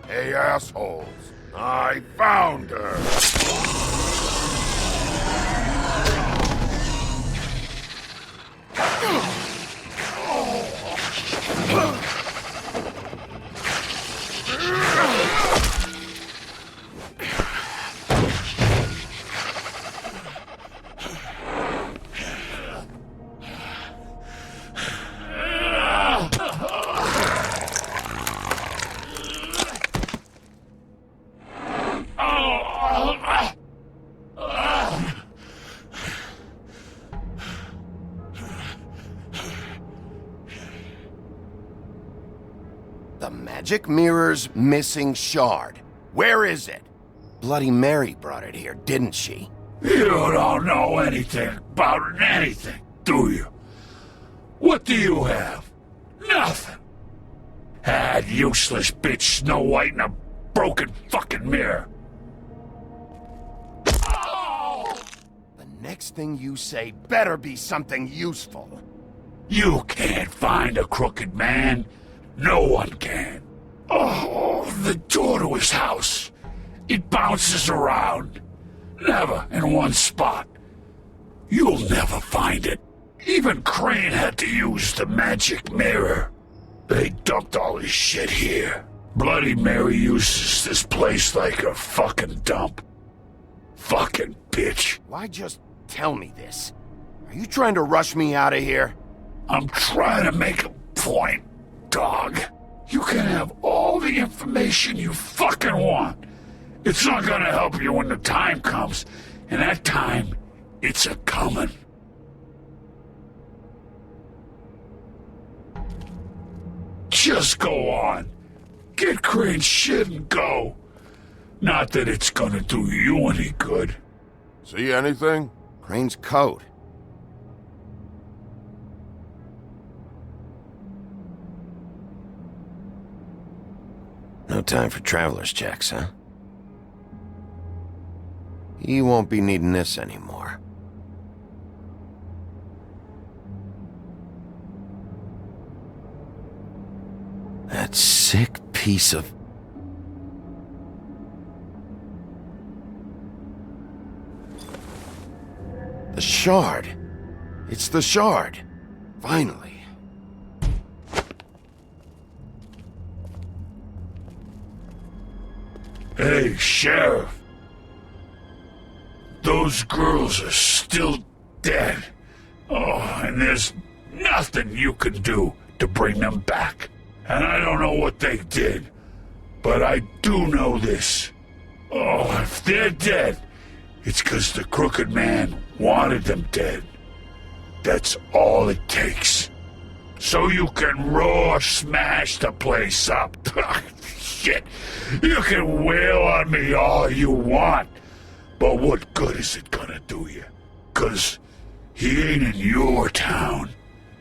Hey, assholes. I found her. The magic mirror's missing shard. Where is it? Bloody Mary brought it here, didn't she? You don't know anything about anything, do you? What do you have? Nothing. Had useless bitch Snow White in a broken fucking mirror. The next thing you say better be something useful. You can't find a crooked man. No one can. Oh, the door to his house. It bounces around. Never in one spot. You'll never find it. Even Crane had to use the magic mirror. They dumped all his shit here. Bloody Mary uses this place like a fucking dump. Fucking bitch. Why just tell me this? Are you trying to rush me out of here? I'm trying to make a point, dog. You can have all the information you fucking want. It's not gonna help you when the time comes, and that time, it's a-comin'. Just go on. Get Crane's shit and go. Not that it's gonna do you any good. See anything? Crane's coat. No time for traveler's checks, huh? He won't be needing this anymore. That sick piece of... The shard. It's the shard. Finally. Hey, Sheriff. The those girls are still dead. Oh, and there's nothing you can do to bring them back. And I don't know what they did, but I do know this. Oh, if they're dead, it's 'cause the Crooked Man wanted them dead. That's all it takes. So you can raw smash the place up. Shit, you can wail on me all you want, but what good is it gonna do you? 'Cause he ain't in your town.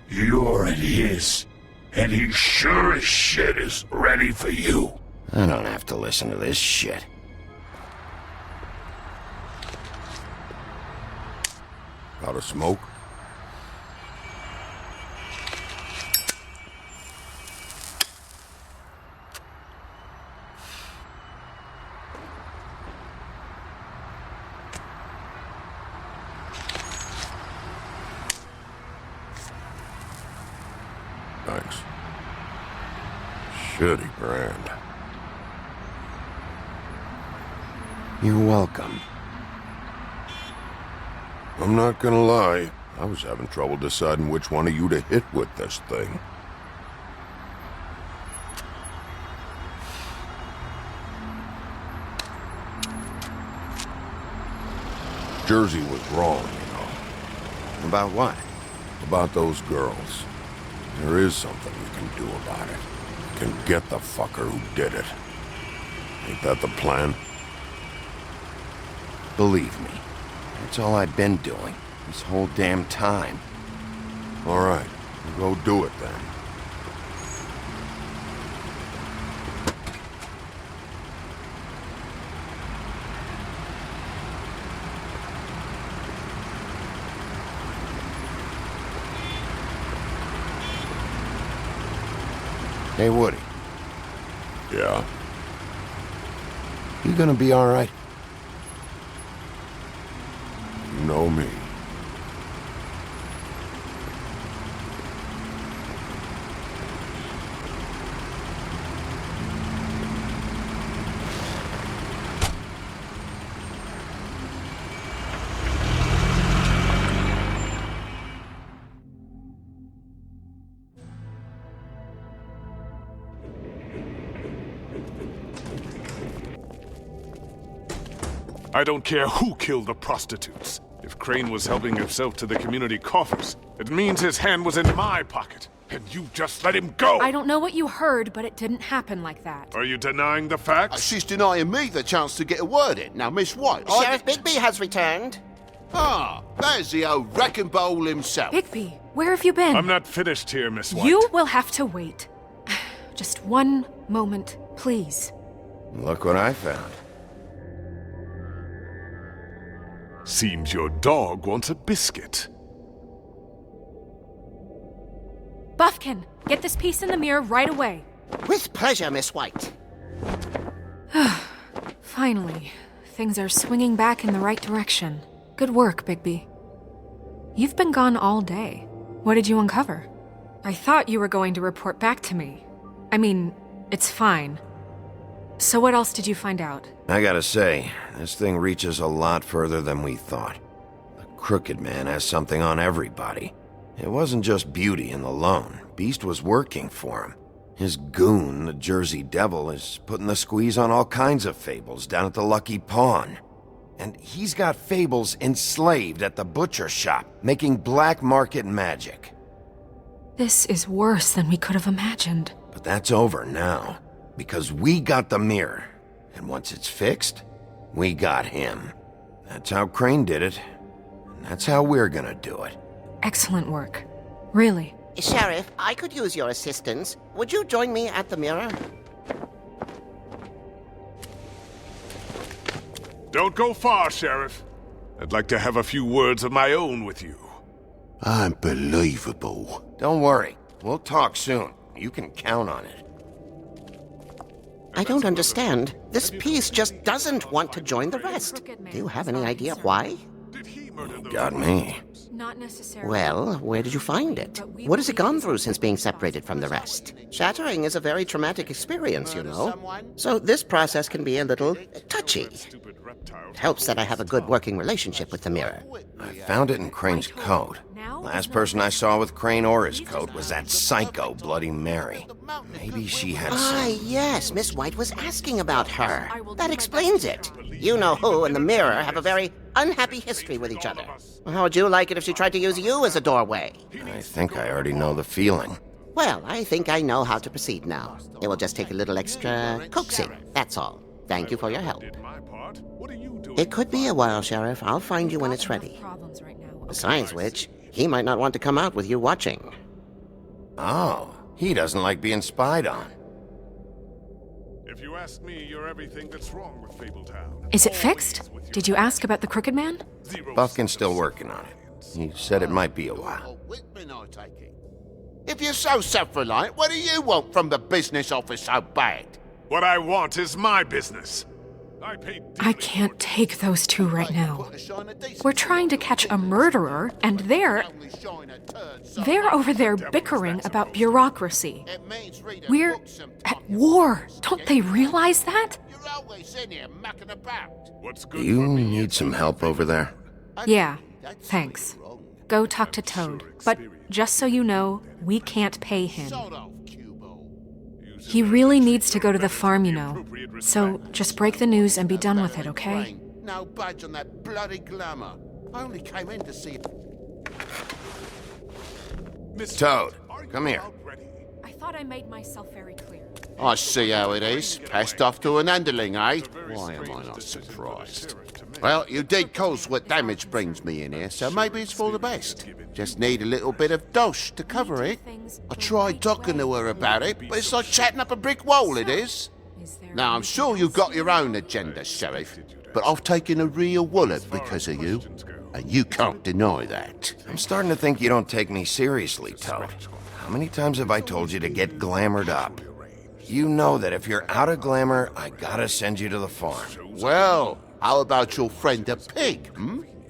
You're in his. And he sure as shit is ready for you. I don't have to listen to this shit. Got a smoke? Thanks. Shitty brand. You're welcome. I'm not gonna lie, I was having trouble deciding which one of you to hit with this thing. Jersey was wrong, you know. About what? About those girls. There is something you can do about it. You can get the fucker who did it. Ain't that the plan? Believe me, that's all I've been doing this whole damn time. All right, go do it then. Hey, Woody. Yeah? You gonna be all right? You know me. I don't care who killed the prostitutes. If Crane was helping himself to the community coffers, it means his hand was in my pocket, and you just let him go! I don't know what you heard, but it didn't happen like that. Are you denying the facts? She's denying me the chance to get a word in. Now, Miss White... Sheriff Bigby has returned. Ah, there's the old wrecking bowl himself. Bigby, where have you been? I'm not finished here, Miss White. You will have to wait. Just one moment, please. Look what I found. Seems your dog wants a biscuit. Buffkin, get this piece in the mirror right away. With pleasure, Miss White. Finally, things are swinging back in the right direction. Good work, Bigby. You've been gone all day. What did you uncover? I thought you were going to report back to me. I mean, it's fine. So what else did you find out? I gotta say, this thing reaches a lot further than we thought. The Crooked Man has something on everybody. It wasn't just Beauty and the Lone. Beast was working for him. His goon, the Jersey Devil, is putting the squeeze on all kinds of fables down at the Lucky Pawn. And he's got fables enslaved at the butcher shop, making black market magic. This is worse than we could have imagined. But that's over now. Because we got the mirror, and once it's fixed, we got him. That's how Crane did it, and that's how we're gonna do it. Excellent work. Really. Sheriff, I could use your assistance. Would you join me at the mirror? Don't go far, Sheriff. I'd like to have a few words of my own with you. Unbelievable. Don't worry, we'll talk soon. You can count on it. I don't understand. This piece just doesn't want to join the rest. Do you have any idea why? You got me. Not necessarily. Well, where did you find it? What has it gone through since being separated from the rest? Shattering is a very traumatic experience, you know. So this process can be a little touchy. It helps that I have a good working relationship with the mirror. I found it in Crane's coat. Last person I saw with Crane or his coat was that psycho Bloody Mary. Maybe she had some... Yes, Miss White was asking about her. That explains it. You know who and the mirror have a very unhappy history with each other. How would you like it if she tried to use you as a doorway? I think I already know the feeling. Well, I think I know how to proceed now. It will just take a little extra coaxing, that's all. Thank you for your help. It could be a while, Sheriff. I'll find you when it's ready. Besides which, he might not want to come out with you watching. Oh, he doesn't like being spied on. If you ask me, you're everything that's wrong with Fabletown. Is it fixed? Did you ask about the Crooked Man? Buffkin's still working on it. He said it might be a while. If you're so self-reliant, what do you want from the business office so bad? What I want is my business. I can't take those two right now. We're trying to catch a murderer, and they're over there bickering about bureaucracy. We're at war. Don't they realize that? Do you need some help over there? Yeah, thanks. Go talk to Toad. But just so you know, we can't pay him. He really needs to go to the farm, you know. So just break the news and be done with it, okay? No budge on that bloody glamour. I only came in to see... Toad, come here. I thought I made myself very clear. I see how it is. Passed off to an underling, eh? Why am I not surprised? Well, you did cause what damage brings me in here, so maybe it's for the best. Just need a little bit of dosh to cover it. I tried talking to her about it, but it's like chatting up a brick wall, it is. Now, I'm sure you've got your own agenda, Sheriff, but I've taken a real wallop because of you, and you can't deny that. I'm starting to think you don't take me seriously, Toad. How many times have I told you to get glamored up? You know that if you're out of glamour, I gotta send you to the farm. Well, how about your friend the pig,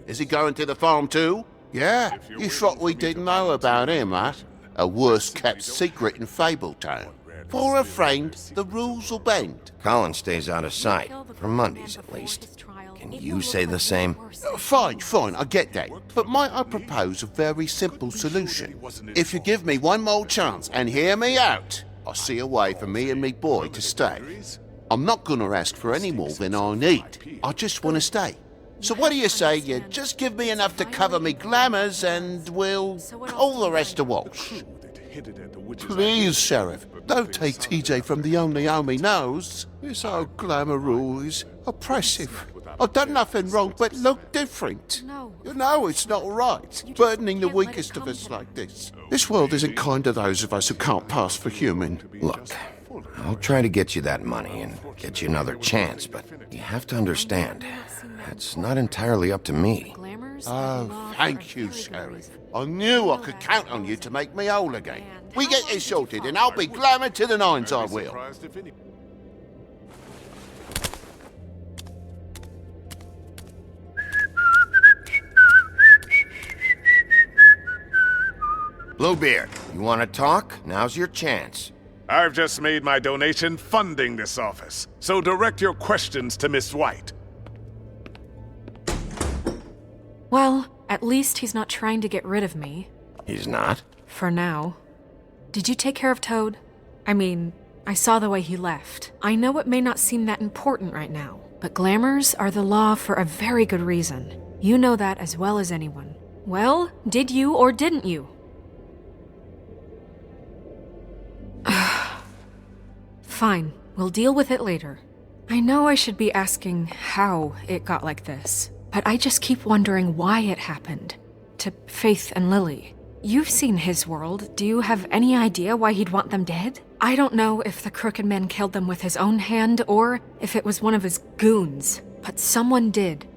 Is he going to the farm too? Yeah? You thought we didn't know about him, huh? A worst-kept secret in Fabletown. For a friend, the rules will bend. Colin stays out of sight, for Mondays at least. Can you say the same? Fine, I get that. But might I propose a very simple solution? If you give me one more chance and hear me out, I'll see a way for me and me boy to stay. I'm not gonna ask for any more than I need. I just want to stay. So what do you say you just give me enough to cover me glamours and we'll call the rest a wash? Please, Sheriff, don't take TJ from the only home he knows. This old glamour rule is oppressive. I've done nothing wrong but look different. You know it's not right, burdening the weakest of us like this. This world isn't kind to those of us who can't pass for human. Look, I'll try to get you that money and get you another chance, but you have to understand, it's not entirely up to me. Oh, thank you, Sheriff. I knew I could count on you to make me whole again. We get this sorted and I'll be glamour to the nines, I will. Bluebeard, you want to talk? Now's your chance. I've just made my donation funding this office, so direct your questions to Miss White. Well, at least he's not trying to get rid of me. He's not? For now. Did you take care of Toad? I mean, I saw the way he left. I know it may not seem that important right now, but glamours are the law for a very good reason. You know that as well as anyone. Well, did you or didn't you? Fine, we'll deal with it later. I know I should be asking how it got like this, but I just keep wondering why it happened. To Faith and Lily. You've seen his world. Do you have any idea why he'd want them dead? I don't know if the Crooked Man killed them with his own hand or if it was one of his goons, but someone did.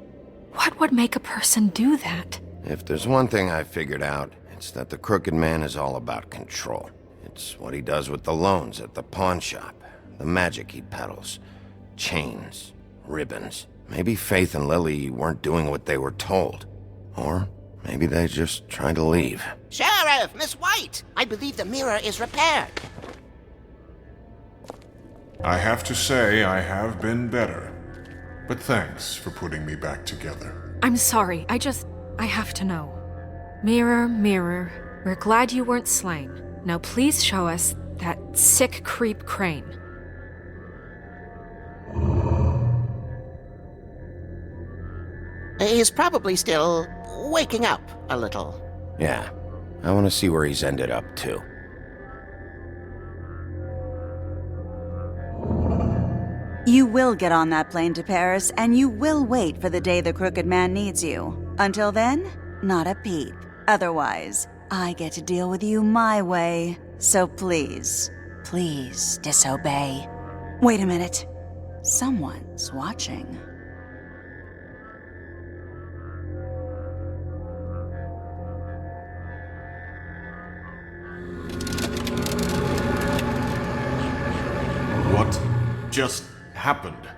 What would make a person do that? If there's one thing I figured out, it's that the Crooked Man is all about control. It's what he does with the loans at the pawn shop, the magic he peddles, chains, ribbons. Maybe Faith and Lily weren't doing what they were told. Or Maybe they just tried to leave. Sheriff, Miss White! I believe the mirror is repaired. I have to say I have been better. But thanks for putting me back together. I'm sorry, I have to know. Mirror, mirror, we're glad you weren't slain. Now please show us that sick creep Crane. He's probably still waking up a little. Yeah, I want to see where he's ended up, too. You will get on that plane to Paris, and you will wait for the day the Crooked Man needs you. Until then, not a peep. Otherwise, I get to deal with you my way. So please, please disobey. Wait a minute. Someone's watching. What just happened?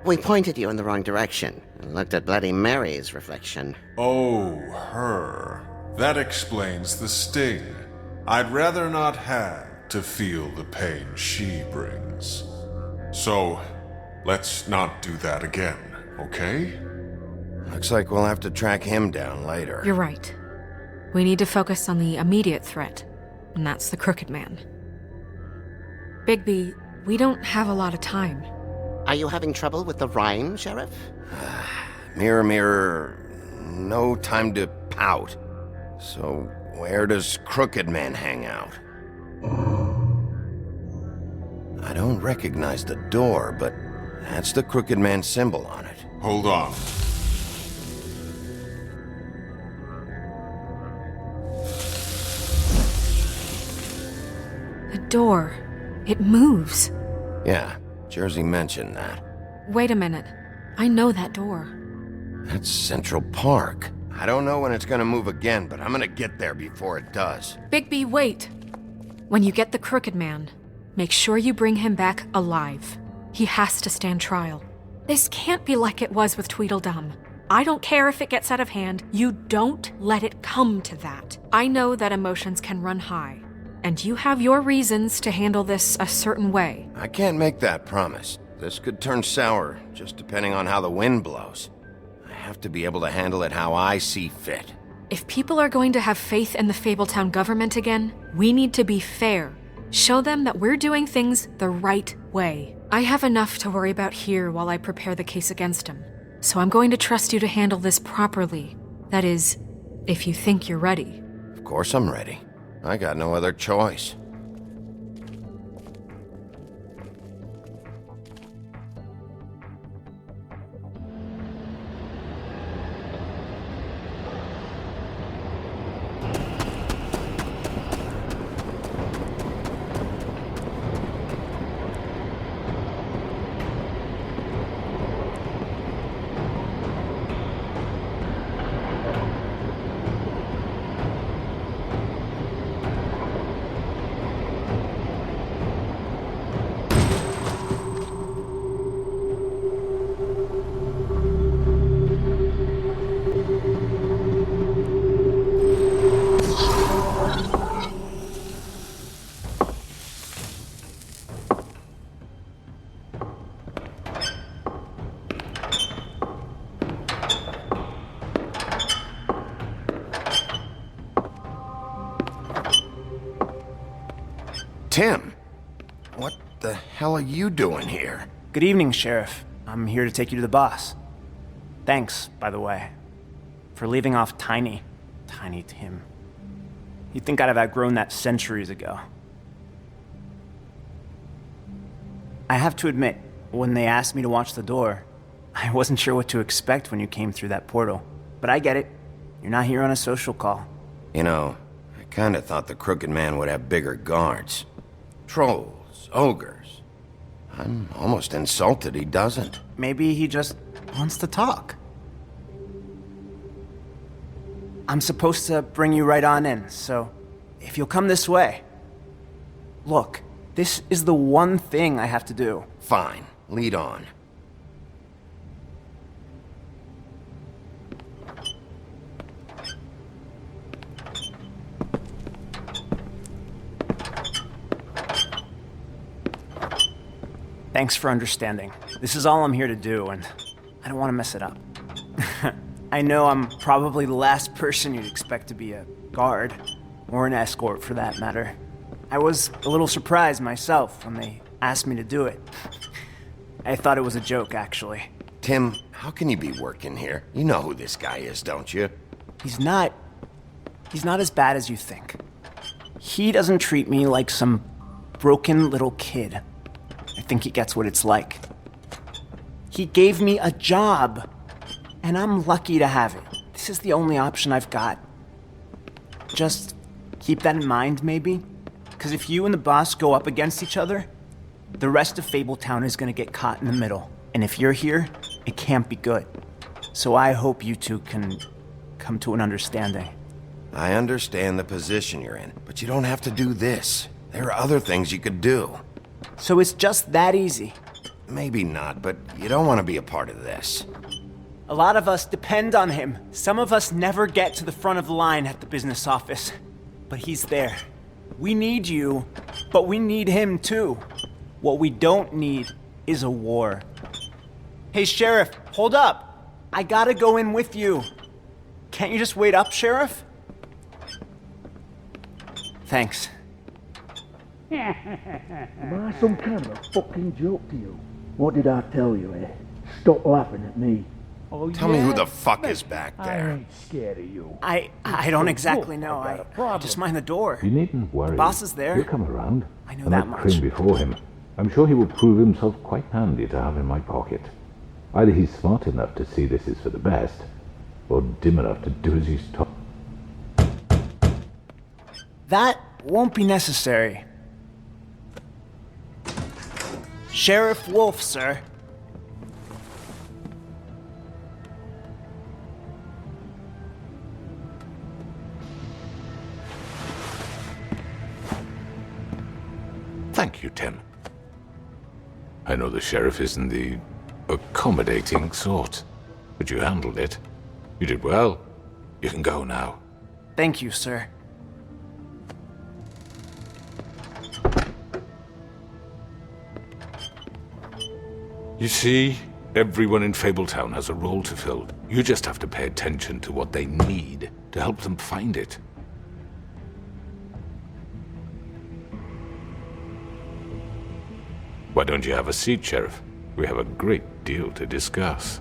We pointed you in the wrong direction and looked at Bloody Mary's reflection. Oh, her. That explains the sting. I'd rather not have to feel the pain she brings. So, let's not do that again, okay? Looks like we'll have to track him down later. You're right. We need to focus on the immediate threat, and that's the Crooked Man. Bigby, we don't have a lot of time. Are you having trouble with the rhyme, Sheriff? Mirror, mirror, no time to pout. So, where does Crooked Man hang out? I don't recognize the door, but that's the Crooked Man symbol on it. Hold on. The door. It moves. Yeah, Jersey mentioned that. Wait a minute. I know that door. That's Central Park. I don't know when it's gonna move again, but I'm gonna get there before it does. Bigby, wait! When you get the Crooked Man, make sure you bring him back alive. He has to stand trial. This can't be like it was with Tweedledum. I don't care if it gets out of hand. You don't let it come to that. I know that emotions can run high, and you have your reasons to handle this a certain way. I can't make that promise. This could turn sour, just depending on how the wind blows. I have to be able to handle it how I see fit. If people are going to have faith in the Fabletown government again, we need to be fair. Show them that we're doing things the right way. I have enough to worry about here while I prepare the case against him. So I'm going to trust you to handle this properly. That is, if you think you're ready. Of course I'm ready. I got no other choice. Tim, what the hell are you doing here? Good evening, Sheriff. I'm here to take you to the boss. Thanks, by the way, for leaving off Tiny Tim. You'd think I'd have outgrown that centuries ago. I have to admit, when they asked me to watch the door, I wasn't sure what to expect when you came through that portal. But I get it. You're not here on a social call. You know, I kinda thought the Crooked Man would have bigger guards. Trolls, ogres. I'm almost insulted he doesn't. Maybe he just wants to talk. I'm supposed to bring you right on in, so if you'll come this way. Look, this is the one thing I have to do. Fine, lead on. Thanks for understanding. This is all I'm here to do, and I don't want to mess it up. I know I'm probably the last person you'd expect to be a guard, or an escort for that matter. I was a little surprised myself when they asked me to do it. I thought it was a joke, actually. Tim, how can you be working here? You know who this guy is, don't you? He's not as bad as you think. He doesn't treat me like some broken little kid. I think he gets what it's like. He gave me a job, and I'm lucky to have it. This is the only option I've got. Just keep that in mind, maybe? Because if you and the boss go up against each other, the rest of Fabletown is gonna get caught in the middle. And if you're here, it can't be good. So I hope you two can come to an understanding. I understand the position you're in, but you don't have to do this. There are other things you could do. So it's just that easy? Maybe not, but you don't want to be a part of this. A lot of us depend on him. Some of us never get to the front of the line at the business office. But he's there. We need you, but we need him too. What we don't need is a war. Hey, Sheriff, hold up. I gotta go in with you. Can't you just wait up, Sheriff? Thanks. Am I some kind of a fucking joke to you? What did I tell you, eh? Stop laughing at me. Oh, Tell me who the fuck is back I there. ain't scared of you. I don't exactly know. I just mind the door. You needn't worry. The boss is there. He'll come around. I know and that that much. cream before him. I'm sure he will prove himself quite handy to have in my pocket. Either he's smart enough to see this is for the best, or dim enough to do as he's told. That won't be necessary. Sheriff Wolf, sir. Thank you, Tim. I know the sheriff isn't the accommodating sort, but you handled it. You did well. You can go now. Thank you, sir. You see, everyone in Fabletown has a role to fill. You just have to pay attention to what they need to help them find it. Why don't you have a seat, Sheriff? We have a great deal to discuss.